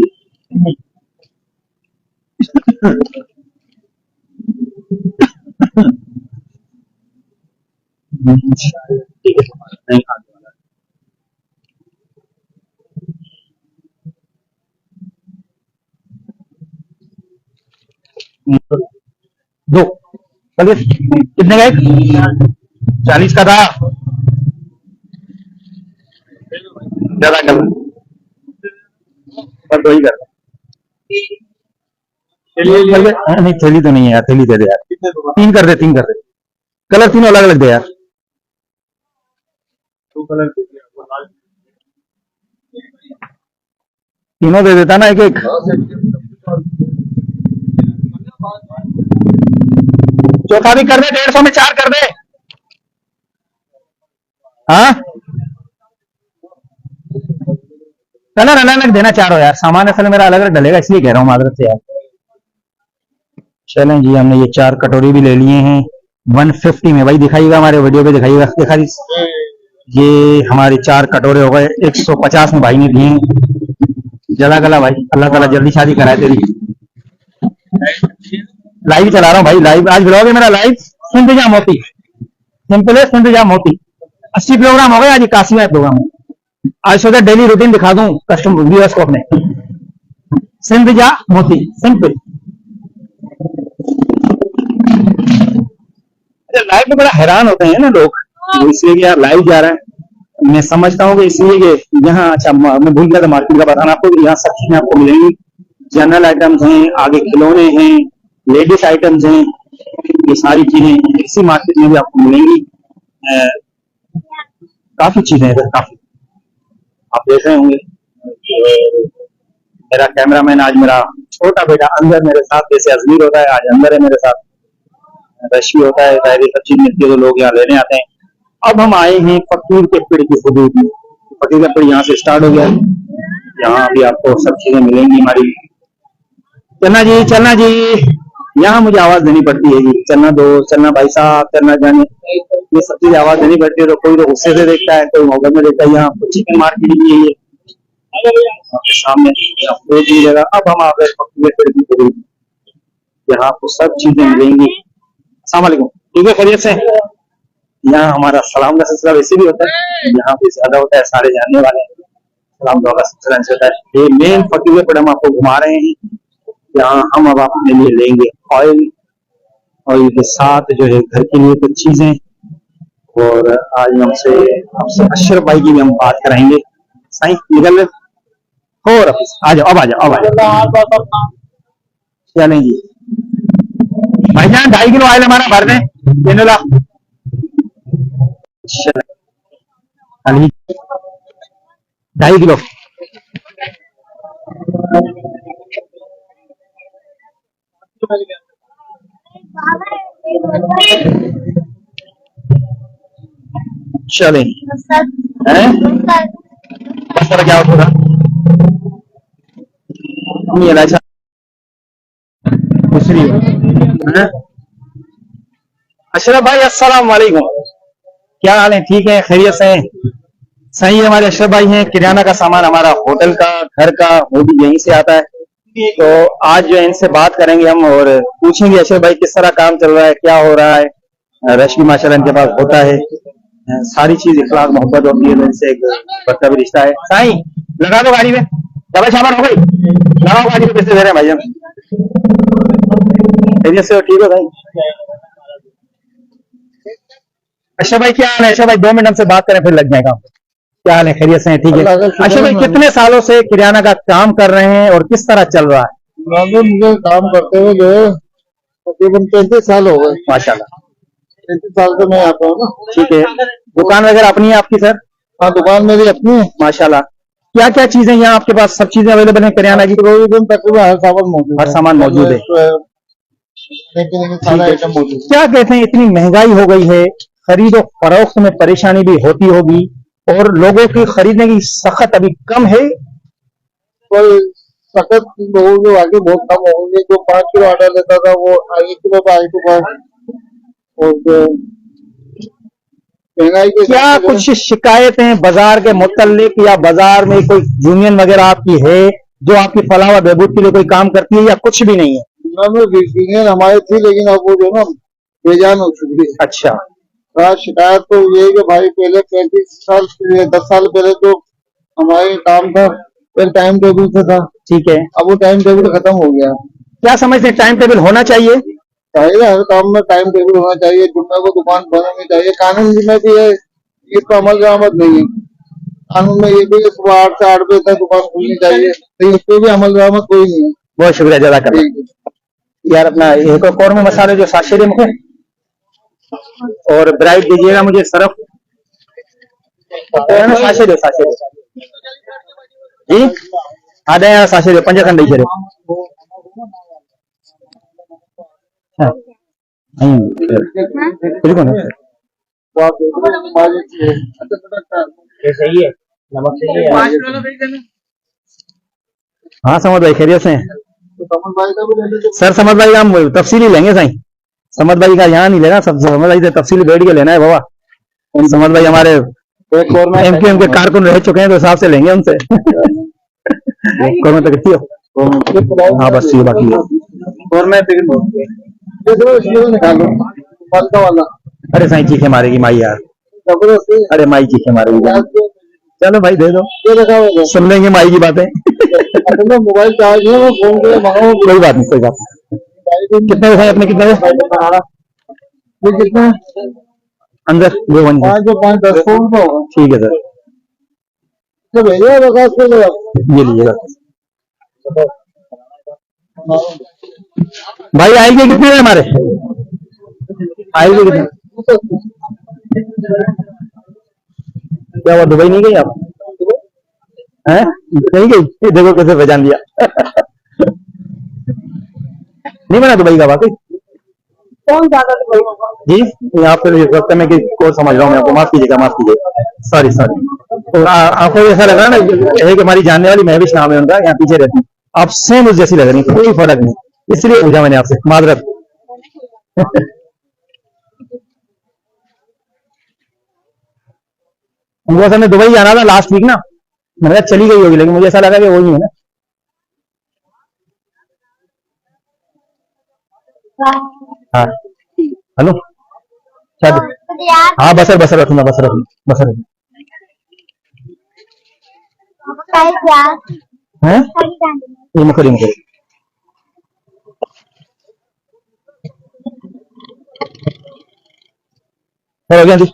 ठीक है, नहीं खाने वाला। दो चलिए, कितने का? 40 का था, ज्यादा कर पर वही कर। नहीं थैली तो नहीं है यार, थैली दे दे यार। 3 कर दे, 3 कर दे। कलर तीनों अलग अलग दे यार। 2 कलर तीनों दे देता ना, एक एक। चौथा भी कर दे, 150 में 4 कर दे। हाँ, कलर अलग अलग देना चारों यार। सामान असल मेरा अलग अलग डलेगा, इसलिए कह रहा हूँ मादरत से यार। चलें जी, हमने ये 4 कटोरी भी ले लिए हैं 150 में। भाई दिखाइएगा, हमारे वीडियो पे दिखाइएगा। दिखा दी, ये हमारे 4 कटोरे हो गए 150 में भाई ने दिए। जला गला भाई, अल्लाह ताला जल्दी शादी कराए तेरी। लाइव चला रहा हूँ भाई, लाइव आज ब्लॉग है मेरा लाइव। इंतजाम मोती, सिंपल है, इंतजाम मोती। 80 प्रोग्राम हो गए आज, 81वां प्रोग्राम है। आज सोचा डेली रूटीन दिखा दूं कस्टमर व्यूअर्स को अपने। सिंधजा मोती, सिंपल। लाइव में बड़ा हैरान होते हैं ना लोग, इसलिए कि यार लाइव जा रहा है। मैं समझता हूँ कि इसलिए कि यहाँ, अच्छा मैं भूल गया था मार्केट का बताना आपको, यहाँ सब चीजें आपको मिलेंगी। जनरल आइटम्स हैं, आगे खिलौने हैं, लेडीज आइटम्स हैं, ये सारी चीजें इसी मार्केट में भी आपको मिलेंगी। काफी चीजें इधर, काफी आप देख रहे होंगे। मेरा कैमरामैन आज मेरा छोटा बेटा अंदर मेरे साथ, जैसे अजमीर होता है आज अंदर है मेरे साथ, रश भी होता है, शायद सब चीज मिलती है तो लोग यहाँ लेने आते हैं। अब हम आए हैं फकीर के पेड़ की हुदूद में। फकीर का पेड़ यहाँ से स्टार्ट हो गया, यहाँ भी आपको सब चीजें मिलेंगी हमारी। चलना जी, चलना जी, यहाँ मुझे आवाज देनी पड़ती है जी, चलना दो, चलना भाई साहब, चलना जाने, ये सब चीज आवाज देनी पड़ती है। तो कोई तो गुस्से से देखता है, कोई मोहब्बत में देखता है। यहाँ चिकन मार्केट भी है सामने, देख लीजिएगा। अब हम आ गए फकीर के पेड़ की हुदूद, यहाँ आपको सब चीजें मिलेंगी। अस्सलाम वालेकुम, ठीक है, खैरियत से। यहाँ हमारा सलाम का सिलसिला वैसे भी होता है, यहाँ पे ज्यादा होता है, सारे जानने वाले हैं। सलाम दुआ का सिलसिला होता है। ये मेन फकीर पर हम आपको घुमा रहे हैं। यहाँ हम अब अपने लिए लेंगे ऑयल, ऑयल के साथ जो है घर के लिए कुछ चीजें। और आज हमसे आपसे अशरफ भाई की भी हम बात कराएंगे। साइंस निकल हो आ जाओ, अब आ जाओ, अब आ जाओ। चलें जी भाईजान, 2.5 किलो ऑयल हमारा भर दें। 2.5 किलो। चले क्या होगा दूसरी। अशरफ भाई अस्सलाम वालेकुम, क्या हाल है? ठीक है, खैरियत से हैं? सही है। हमारे अशरफ भाई हैं, किराना का सामान हमारा होटल का, घर का, वो भी यहीं से आता है। तो आज जो है इनसे बात करेंगे हम और पूछेंगे अशरफ भाई किस तरह काम चल रहा है, क्या हो रहा है। रश्मि माशाल्लाह इनके पास होता है, सारी चीज इखलाक मोहब्बत होती है, तो इनसे एक बढ़ता भी रिश्ता है। साईं लगा दो गाड़ी में, डबल शामर हो गई, लगाओ गाड़ी में, पैसे दे रहे हैं भाईजान। खैरियत से हो? ठीक हो भाई? अशरफ भाई क्या हाल है? अशरफ भाई 2 मिनट हमसे बात करें फिर लग जाएगा। क्या हाल है? खैरियत से हैं? ठीक है। अशरफ भाई कितने सालों से किराना का काम कर रहे हैं और किस तरह चल रहा है? मुझे काम करते हुए जो है तकरीबन 35 साल हो गए। माशाल्लाह, 35 साल से मैं आता हूँ ना। ठीक है। दुकान वगैरह अपनी है आपकी सर? हाँ, दुकान मेरी अपनी है। माशाल्लाह। क्या क्या चीजें यहाँ आपके पास? सब चीजें अवेलेबल है किराना की? तकरीबन हर सामान मौजूद है। हर सामान मौजूद है। लेकिन सारा आइटम मौजूद है। क्या कहते हैं, इतनी महंगाई हो गई है, खरीदो फरोख्त में परेशानी भी होती होगी और लोगों की खरीदने की सख्त अभी कम है? और सख्त लोगों के आगे बहुत कम हो गई। जो 5 किलो ऑर्डर लेता था वो 1 किलो का आ चुका है। और जो महंगाई के क्या कुछ शिकायतें बाजार के मुतल्लिक या बाजार में कोई यूनियन वगैरह आपकी है जो आपकी फलाह व बहबूद के लिए कोई काम करती है या कुछ भी नहीं है? यूनियन हमारी थी लेकिन अब वो जो ना बेजान हो चुकी है। अच्छा। शिकायत तो ये है कि भाई पहले 35 साल 10 साल पहले तो हमारे काम था, फिर टाइम टेबल से था। ठीक है। अब वो टाइम टेबल खत्म हो गया। क्या समझते हैं, टाइम टेबल होना चाहिए? चाहिए, हर काम में टाइम टेबल होना चाहिए। जुम्मे को दुकान बंद होनी चाहिए। कानून में भी है, इसका अमल दरामद नहीं है। कानून में ये भी है सुबह 8 से 8 बजे तक दुकान खुलनी चाहिए, लेकिन इस पे भी अमल दरामद कोई नहीं है। बहुत शुक्रिया जज़ाकल्लाह। यार अपना एक और कौरमे मसाले जो साशेरे में और ब्राइट दीजिएगा मुझे सरफ साशे दो जी आधे यार साशे दो 5 खंड ॾेई सही है, नमक सही है। हाँ समझ भाई खैरियत से हैं? सर समझ भाई हम तफसीली लेंगे साईं। समझ भाई का यहाँ नहीं लेना, सब समझ भाई से तफसीली बैठ के लेना है बाबा। समझ भाई हमारे एमक्यूएम के कारकुन रह चुके हैं तो हिसाब से लेंगे उनसे। कौन तक हाँ बस ये बाकी है। अरे साईं चीखे मारेगी माई यार, अरे माई चीखे मारेगी। चलो भाई दे दो, सुन लेंगे माई की बातें। मोबाइल चार्ज है, फोन पे मंगाओ। कोई बात नहीं, कोई बात नहीं। कितने है अपने? कितने ये कितना अंदर? वो 5 10 फोन का होगा। ठीक है सर, तो भैया बता ये लीजिएगा भाई। आएंगे कितने में हमारे? आएंगे कितने? क्या हुआ, दुबई नहीं गई आप? हैं? नहीं गई? देखो कैसे पहचान दिया। नहीं बना दुबई का वाकई? कौन ज्यादा दुबई जी यहाँ पर वक्त में कोर्स समझ रहा हूँ मैं आपको, माफ कीजिएगा, माफ कीजिएगा, सॉरी सॉरी। तो आपको ऐसा लग रहा है ना एक हमारी जानने वाली महविश नाम है उनका, यहाँ पीछे रहती है, आप सेम उस जैसी लग रही, कोई फर्क नहीं, इसलिए पूछा मैंने आपसे, माजरत। उनको असल में दुबई जाना था लास्ट वीक ना, मैंने कहा चली गई होगी, लेकिन मुझे ऐसा लगा कि वो ही है ना। हाँ हेलो हाँ बसर बसर रखूंगा, बसर रखूंगा, बसर है ये मुखरी मुखरी। हो गया जी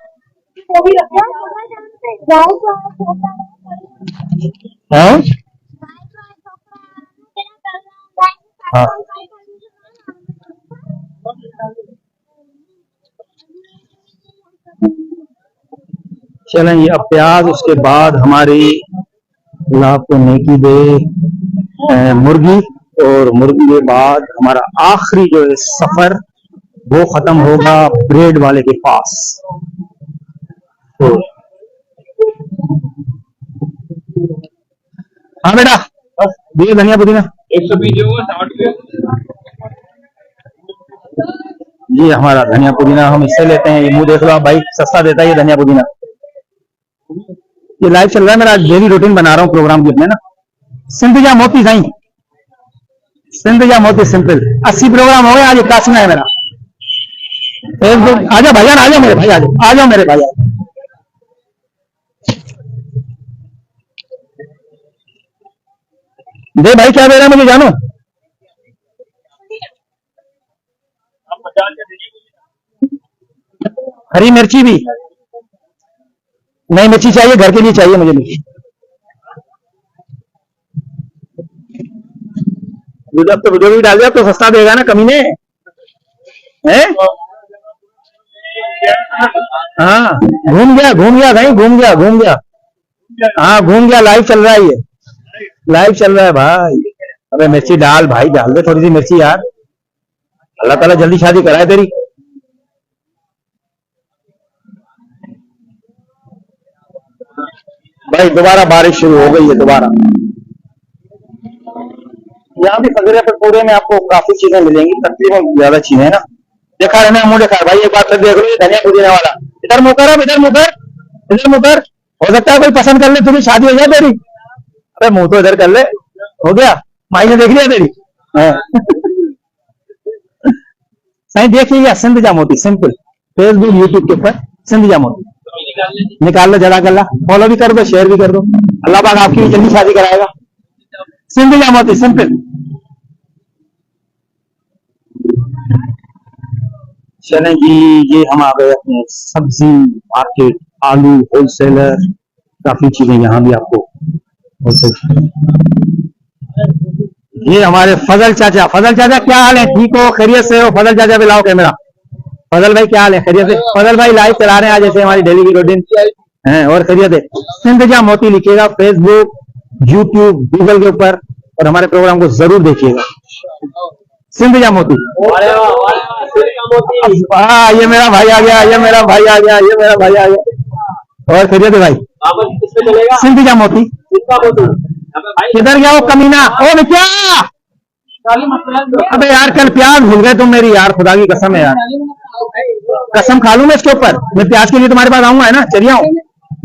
हाँ हाँ चलें ये अब प्याज, उसके बाद हमारी अल्लाह को नेकी दे मुर्गी, और मुर्गी के बाद हमारा आखिरी जो है सफर वो खत्म होगा ब्रेड वाले के पास। तो हाँ बेटा दिए धनिया पुदीना 120 जी, हमारा धनिया पुदीना हम इससे लेते हैं, ये मुंह देख लो आप भाई, सस्ता देता है ये धनिया पुदीना। ये लाइव चल रहा है, मेरा डेली रूटीन बना रहा हूँ प्रोग्राम के अपने ना। सिंध जा मोती साईं सिंध या मोती सिंपल 80 प्रोग्राम हो गए आज 81 है मेरा फेसबुक। आजा भाईजान, आजा मेरे भाई, आ जाओ मेरे भाई। दे भाई, क्या दे रहा है मुझे जानो। हरी मिर्ची भी नहीं, मिर्ची चाहिए घर के लिए चाहिए मुझे मिर्ची। तो वीडियो भी डाल दिया तो सस्ता देगा ना कमीने हैं। हाँ घूम गया भाई, घूम गया। हाँ घूम गया, लाइव चल रहा है ये, लाइव चल रहा है भाई। अबे मिर्ची डाल भाई, डाल दे थोड़ी सी मिर्ची यार। अल्लाह ताला जल्दी शादी कराए तेरी। भाई दोबारा बारिश शुरू हो गई है दोबारा। यहाँ भी फजरेपुर पूरे में आपको काफी चीजें मिलेंगी, तकरीबन ज्यादा चीजें है ना। देखा रहना मुंह देखा भाई, एक बात देख लो, धनिया पुदीना वाला। इधर मुकर, अब इधर मुकर। हो सकता है कोई पसंद कर ले, तुम्हें शादी हो जाए तेरी। अरे मुंह तो इधर कर ले, हो गया। माई ने देख लिया तेरी। सही देख लिया। सिंध जा मोती सिंपल, फेसबुक यूट्यूब के ऊपर सिंध जा मोती निकाल लो, जरा कर ला, फॉलो भी कर दो, शेयर भी कर दो। अल्लाह पाक आपकी जल्दी शादी कराएगा। सिंध जा मोती सिंपल। चलें जी, ये हम आ गए अपने सब्जी मार्केट, आलू होलसेलर, काफी चीजें यहाँ भी आपको होलसेल। ये हमारे फजल चाचा क्या हाल है? ठीक हो, खैरियत से हो? फजल चाचा भी लाओ कैमरा। फजल भाई क्या हाल है? खैरियत से? फजल भाई लाइव चला रहे हैं आज, जैसे हमारी डेली की रूटीन है। और खैरियत है? सिंध जा मोती लिखिएगा फेसबुक, यूट्यूब, गूगल के ऊपर, और हमारे प्रोग्राम को जरूर देखिएगा। सिंध जा मोती। हाँ ये मेरा भाई आ गया, ये मेरा भाई आ गया। और खैरियत है भाई? सिंध जा मोती। किधर गया वो कमीना? ओ क्या? अबे यार कल प्याज भूल गए तुम मेरी, यार खुदा की कसम है यार, कसम खा लूं मैं इसके ऊपर। मैं प्याज के लिए तुम्हारे पास आऊंगा, है ना? चलिए आओ।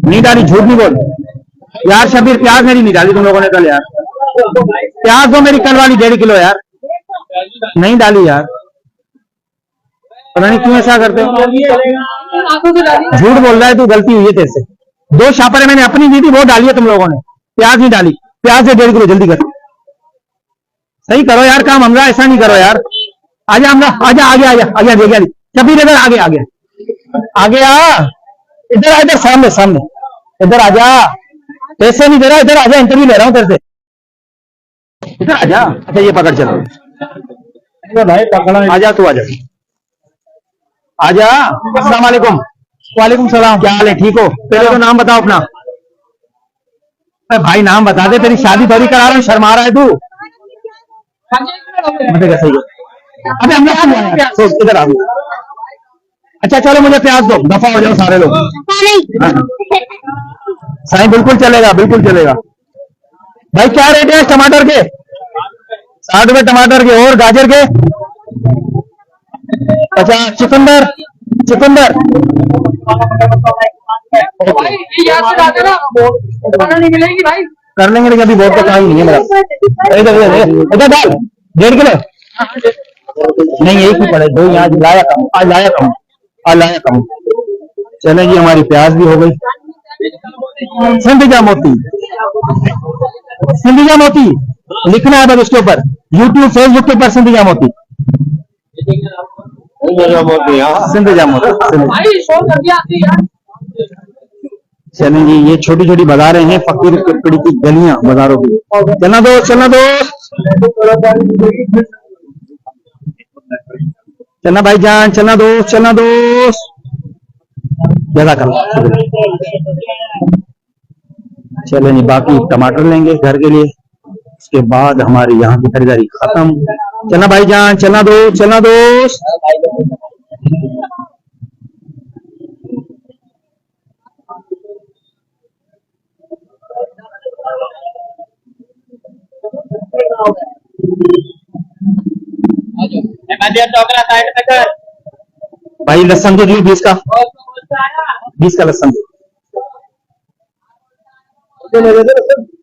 नहीं डाली, झूठ नहीं बोल यार। शबीर प्याज मेरी नहीं डाली तुम लोगों ने कल यार। प्याज दो मेरी कल वाली 1.5 किलो यार। नहीं डाली यार, पता नहीं क्यों ऐसा करते हो। झूठ बोल रहा है तू, गलती हुई है तेरे से। 2 शापरें मैंने अपनी दी थी, वो डाली है तुम लोगों ने, प्याज नहीं डाली। प्याज से 1.5 किलो जल्दी कर, सही करो यार काम। हमला ऐसा नहीं करो यार। आजा हमला, आजा आगे शबीर इधर आगे आ इधर सामने इधर आजा। पैसे नहीं दे रहा, इधर आजा, इंटरव्यू ले रहा हूँ तेरे से, इधर आजा। अच्छा ये पकड़, चलो भाई पकड़ा, आजा तू, आजा। अस्सलाम वालेकुम। वालेकुम सलाम। क्या हाल है? ठीक हो? पहले तो नाम बताओ अपना। अरे भाई नाम बता दे, तेरी शादी थोड़ी करा रहा हूँ, शर्मा रहा है तू। सही है। अबे हम लोग इधर आ। अच्छा चलो मुझे प्याज दो, दफा हो जाओ सारे लोग। साईं बिल्कुल चलेगा भाई। क्या रेट है टमाटर के? 60 रुपए टमाटर के। और गाजर के? 50। चुकंदर नहीं मिलेगी भाई, कर लेंगे, लेकिन अभी बहुत का काम नहीं है मेरा। इधर डाल 1.5 किलो। नहीं एक ही पड़े, 2 यहाँ लाया कम। चले जी, हमारी प्याज भी हो गई। सिंध जा मोती लिखना है बस उसके ऊपर, यूट्यूब फेसबुक के ऊपर सिंध जा मोती। चलें जी, ये छोटी छोटी बाजारें हैं, फकीर टुकड़ी की गलियां बाजारों की। चलना दो चलना भाईजान, चलना दो। ज्यादा कर। चले नहीं, बाकी टमाटर लेंगे घर के लिए, उसके बाद हमारी यहाँ की खरीदारी खत्म। चलना भाईजान, चलना दो। भाई लहसन दो 20 का, 20 का लहसन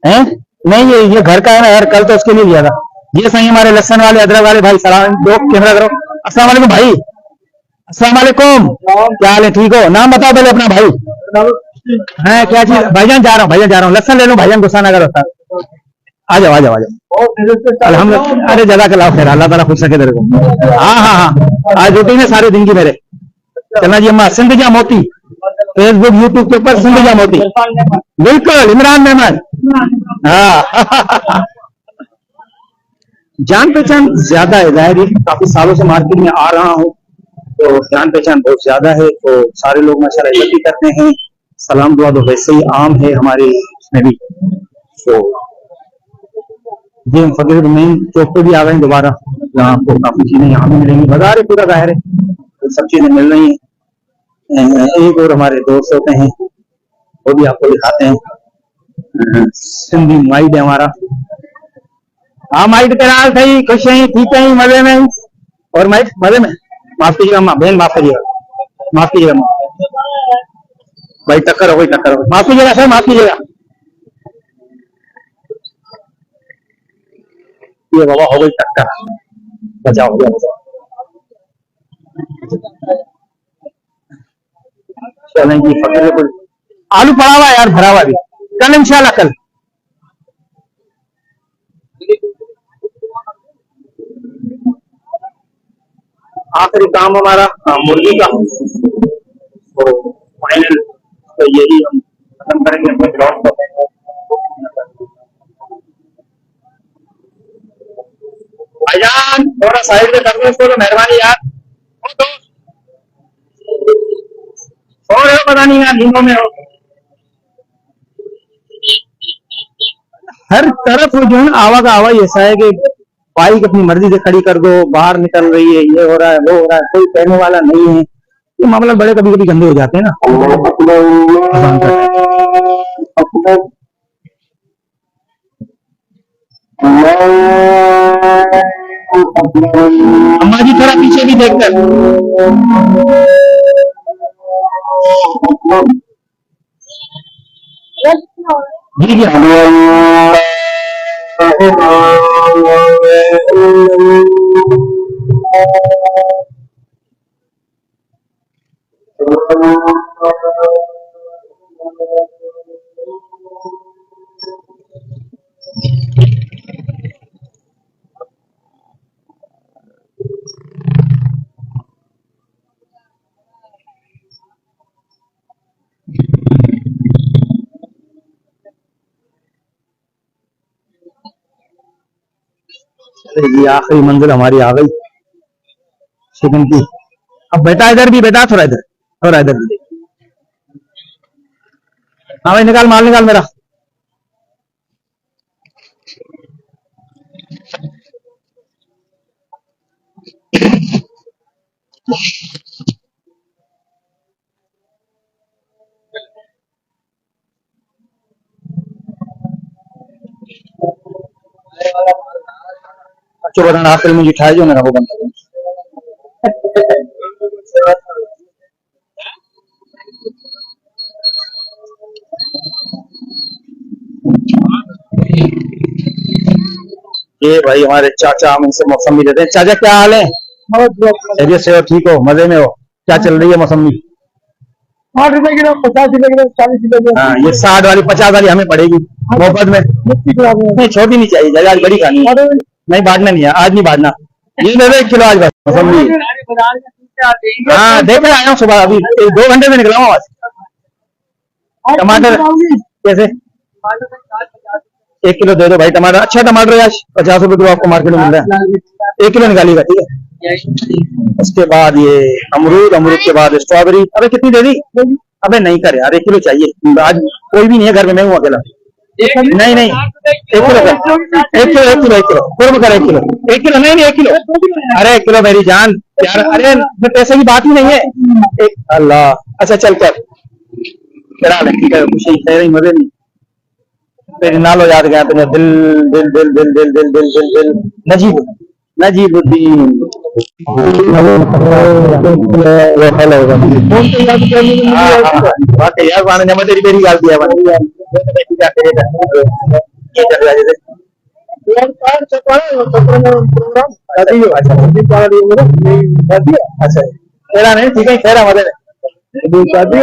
है। नहीं ये घर का है ना यार, कल तो उसके लिए लिया था। ये सही हमारे लहसन वाले अदरक वाले भाई सलाम दो कैमरा करो। अस्सलाम वालेकुम भाई। अस्सलाम वालेकुम, क्या हाल है, ठीक हो? नाम बताओ पहले अपना भाई। है क्या चीज? भाईजान जा रहा हूँ, भाईजान जा रहा हूँ, लहसन ले लो भाईजान, गुस्सा ना करो। आ जाओ आ जाओ आ जाओ। अल्हम्दुलिल्लाह, अरे जज़ाक अल्लाह खैर, अल्लाह ताला खुश रखे तेरे को। हाँ हाँ हाँ, आज रूटीन है सारे दिन की मेरे। चलना जी अम्मा, सिंधजा मोती, फेसबुक यूट्यूब के ऊपर सिंधजा मोती, बिल्कुल इमरान मेहमान। हाँ जान पहचान ज्यादा है, जाहिर है काफी सालों से मार्केट में आ रहा हूँ तो जान पहचान बहुत ज्यादा है, तो सारे लोग माशाल्लाह इज्जत भी करते हैं, सलाम दुआ तो वैसे ही आम है हमारे इसमें भी। तो जी हम फकीर मेन चौक पे भी आ गए हैं दोबारा, यहाँ आपको काफी चीजें यहाँ भी मिलेंगी, बाजार है पूरा जाहिर है, तो सब चीजें मिल रही हैं। एक और हमारे दोस्त होते हैं वो भी आपको दिखाते हैं, सिंधी माइड है हमारा। हाँ माइट तेरा हाल सही, खुश है, ठीक है, मजे में। और माइट मजे में, माफ कीजिएगा अम्मा, बहन माफ करिएगा, माफ कीजिएगा अम्मा भाई, टक्कर हो गई, टक्कर हो गई, माफ कीजिएगा सर, माफ कीजिएगा। ये बाबा हो गई टक्कर, बचाओ बचाओ। चलें जी फकीर को आलू पड़ा हुआ है यार, भरा हुआ भी, कल इंशाल्लाह कल। आखिरी काम हमारा मुर्गी का, तो फाइनल तो यही हम खत्म करेंगे अपने ब्लॉग को। भाईजान थोड़ा साइड में कर दो इसको, तो मेहरबानी यार। और है पता नहीं यार, नींदों में हो। हर तरफ जो है आवा का आवा ऐसा है कि बाइक अपनी मर्जी से खड़ी कर दो, बाहर निकल रही है, ये हो रहा है वो हो रहा है, कोई कहने वाला नहीं है। ये मामला बड़े कभी कभी गंदे हो जाते हैं ना। अम्मा जी थोड़ा पीछे भी देखकर, जी जी ये आखिरी मंजिल हमारी आ गई चिकन की। अब बेटा इधर भी, बेटा थोड़ा इधर, थोड़ा इधर भी। हाँ भाई निकाल, माल निकाल मेरा। अच्छा बताना आखिर में जिठाई जो ना वो बंद करो। ये भाई हमारे चाचा, हम इनसे मौसमी देते हैं। चाचा क्या हाल है? खैरियत से हो, ठीक हो, मजे में हो? क्या चल रही है मौसमी? 60 रुपए किलो, 50 रुपए किलो, 40 रुपए किलो। हाँ ये 60 वाली 50 वाली हमें पड़ेगी मोहब्बत में। नहीं छोटी नहीं चाहिए, ज्यादा आज बड़ी खानी है। नहीं बांटना नहीं है, आज नहीं बांटना। ये ले लो 1 किलो आज बस मौसमी। हाँ देख आया हूँ सुबह, अभी 2 घंटे में निकला हूँ आज। टमाटर कैसे? 1 किलो दे दो भाई टमाटर। अच्छा टमाटर आज 50 रुपए किलो आपको मार्केट में मिल रहा है। 1 किलो निकालिएगा, ठीक है। उसके बाद ये अमरूद, अमरूद के बाद स्ट्रॉबेरी। अबे कितनी दे दी? अबे नहीं कर यार, 1 किलो चाहिए। आज कोई भी नहीं है घर में, मैं हूँ अकेला। नहीं नहीं 1 किलो कर, 1 किलो 1 किलो 1 किलो कुर्ब कर, 1 किलो 1 किलो नहीं नहीं 1 किलो। अरे 1 किलो मेरी जान यार, अरे पैसे की बात ही नहीं है। अल्लाह अच्छा चल कर करा ले, ठीक है, खुशी खैर मजे नहीं। तेरे नालो याद गया तुझे, दिल दिल दिल दिल दिल दिल दिल दिल दिल नजीब नजीबुद्दीन। वाकई यार माने ने तेरी गाल दिया कार्ड छपवाया प्रोग्राम शादी हो अच्छा अच्छा तेरा नहीं ठीक है तेरा मदद शादी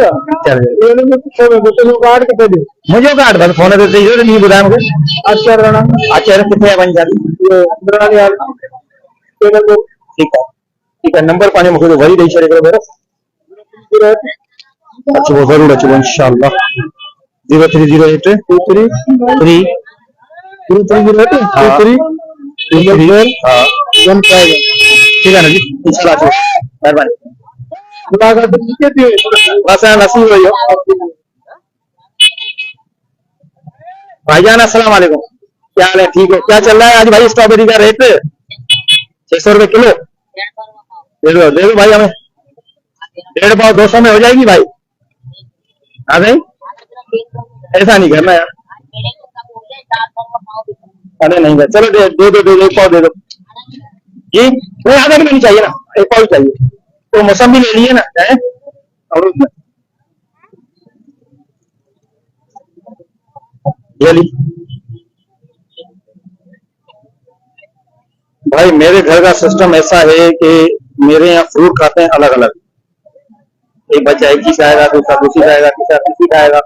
कार्ड कितने दी मुझे कार्ड बस फोन देते ही नहीं बुलाया मुझे अच्छा रहना अच्छा कितने बन जाती ठीक है नंबर पाने मुझे वही दे चले मेरे अच्छा वो जरूर अच्छा इंशाल्लाह 0308 23 2308 23 हाँ ठीक है ना जी इंशाल्लाह मेहरबानी मुलाकात थी बस नसीब हुई भाईजान अस्सलाम वालेकुम क्या हाल है ठीक है क्या चल रहा है आज भाई स्ट्रॉबेरी का रेट 600 रुपए किलो दे दो भाई हमें 1.5 पाव 200 में हो जाएगी भाई हाँ भाई ऐसा नहीं करना यार अरे नहीं भाई चलो दे दो 1 पाव दे दो जी नहीं आधा किलो नहीं चाहिए ना 1 पाव चाहिए तो मौसम भी ले लिए ना है और ये ली भाई मेरे घर का सिस्टम ऐसा है कि मेरे यहाँ फ्रूट खाते हैं अलग अलग एक बच्चा एक चीज खाएगा दूसरा दूसरी खाएगा तीसरा तीसरी खाएगा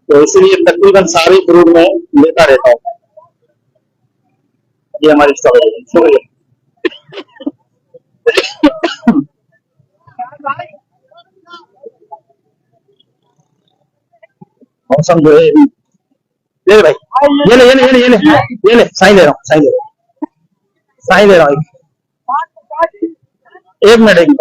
तो इसलिए तकरीबन सारे फ्रूट में लेता रहता हूँ ये हमारी स्ट्रॉबेरी शुक्रिया मौसम जो है ले भाई ये ले साइन ले रहा हूँ साइन ले रहा हूँ एक मिनट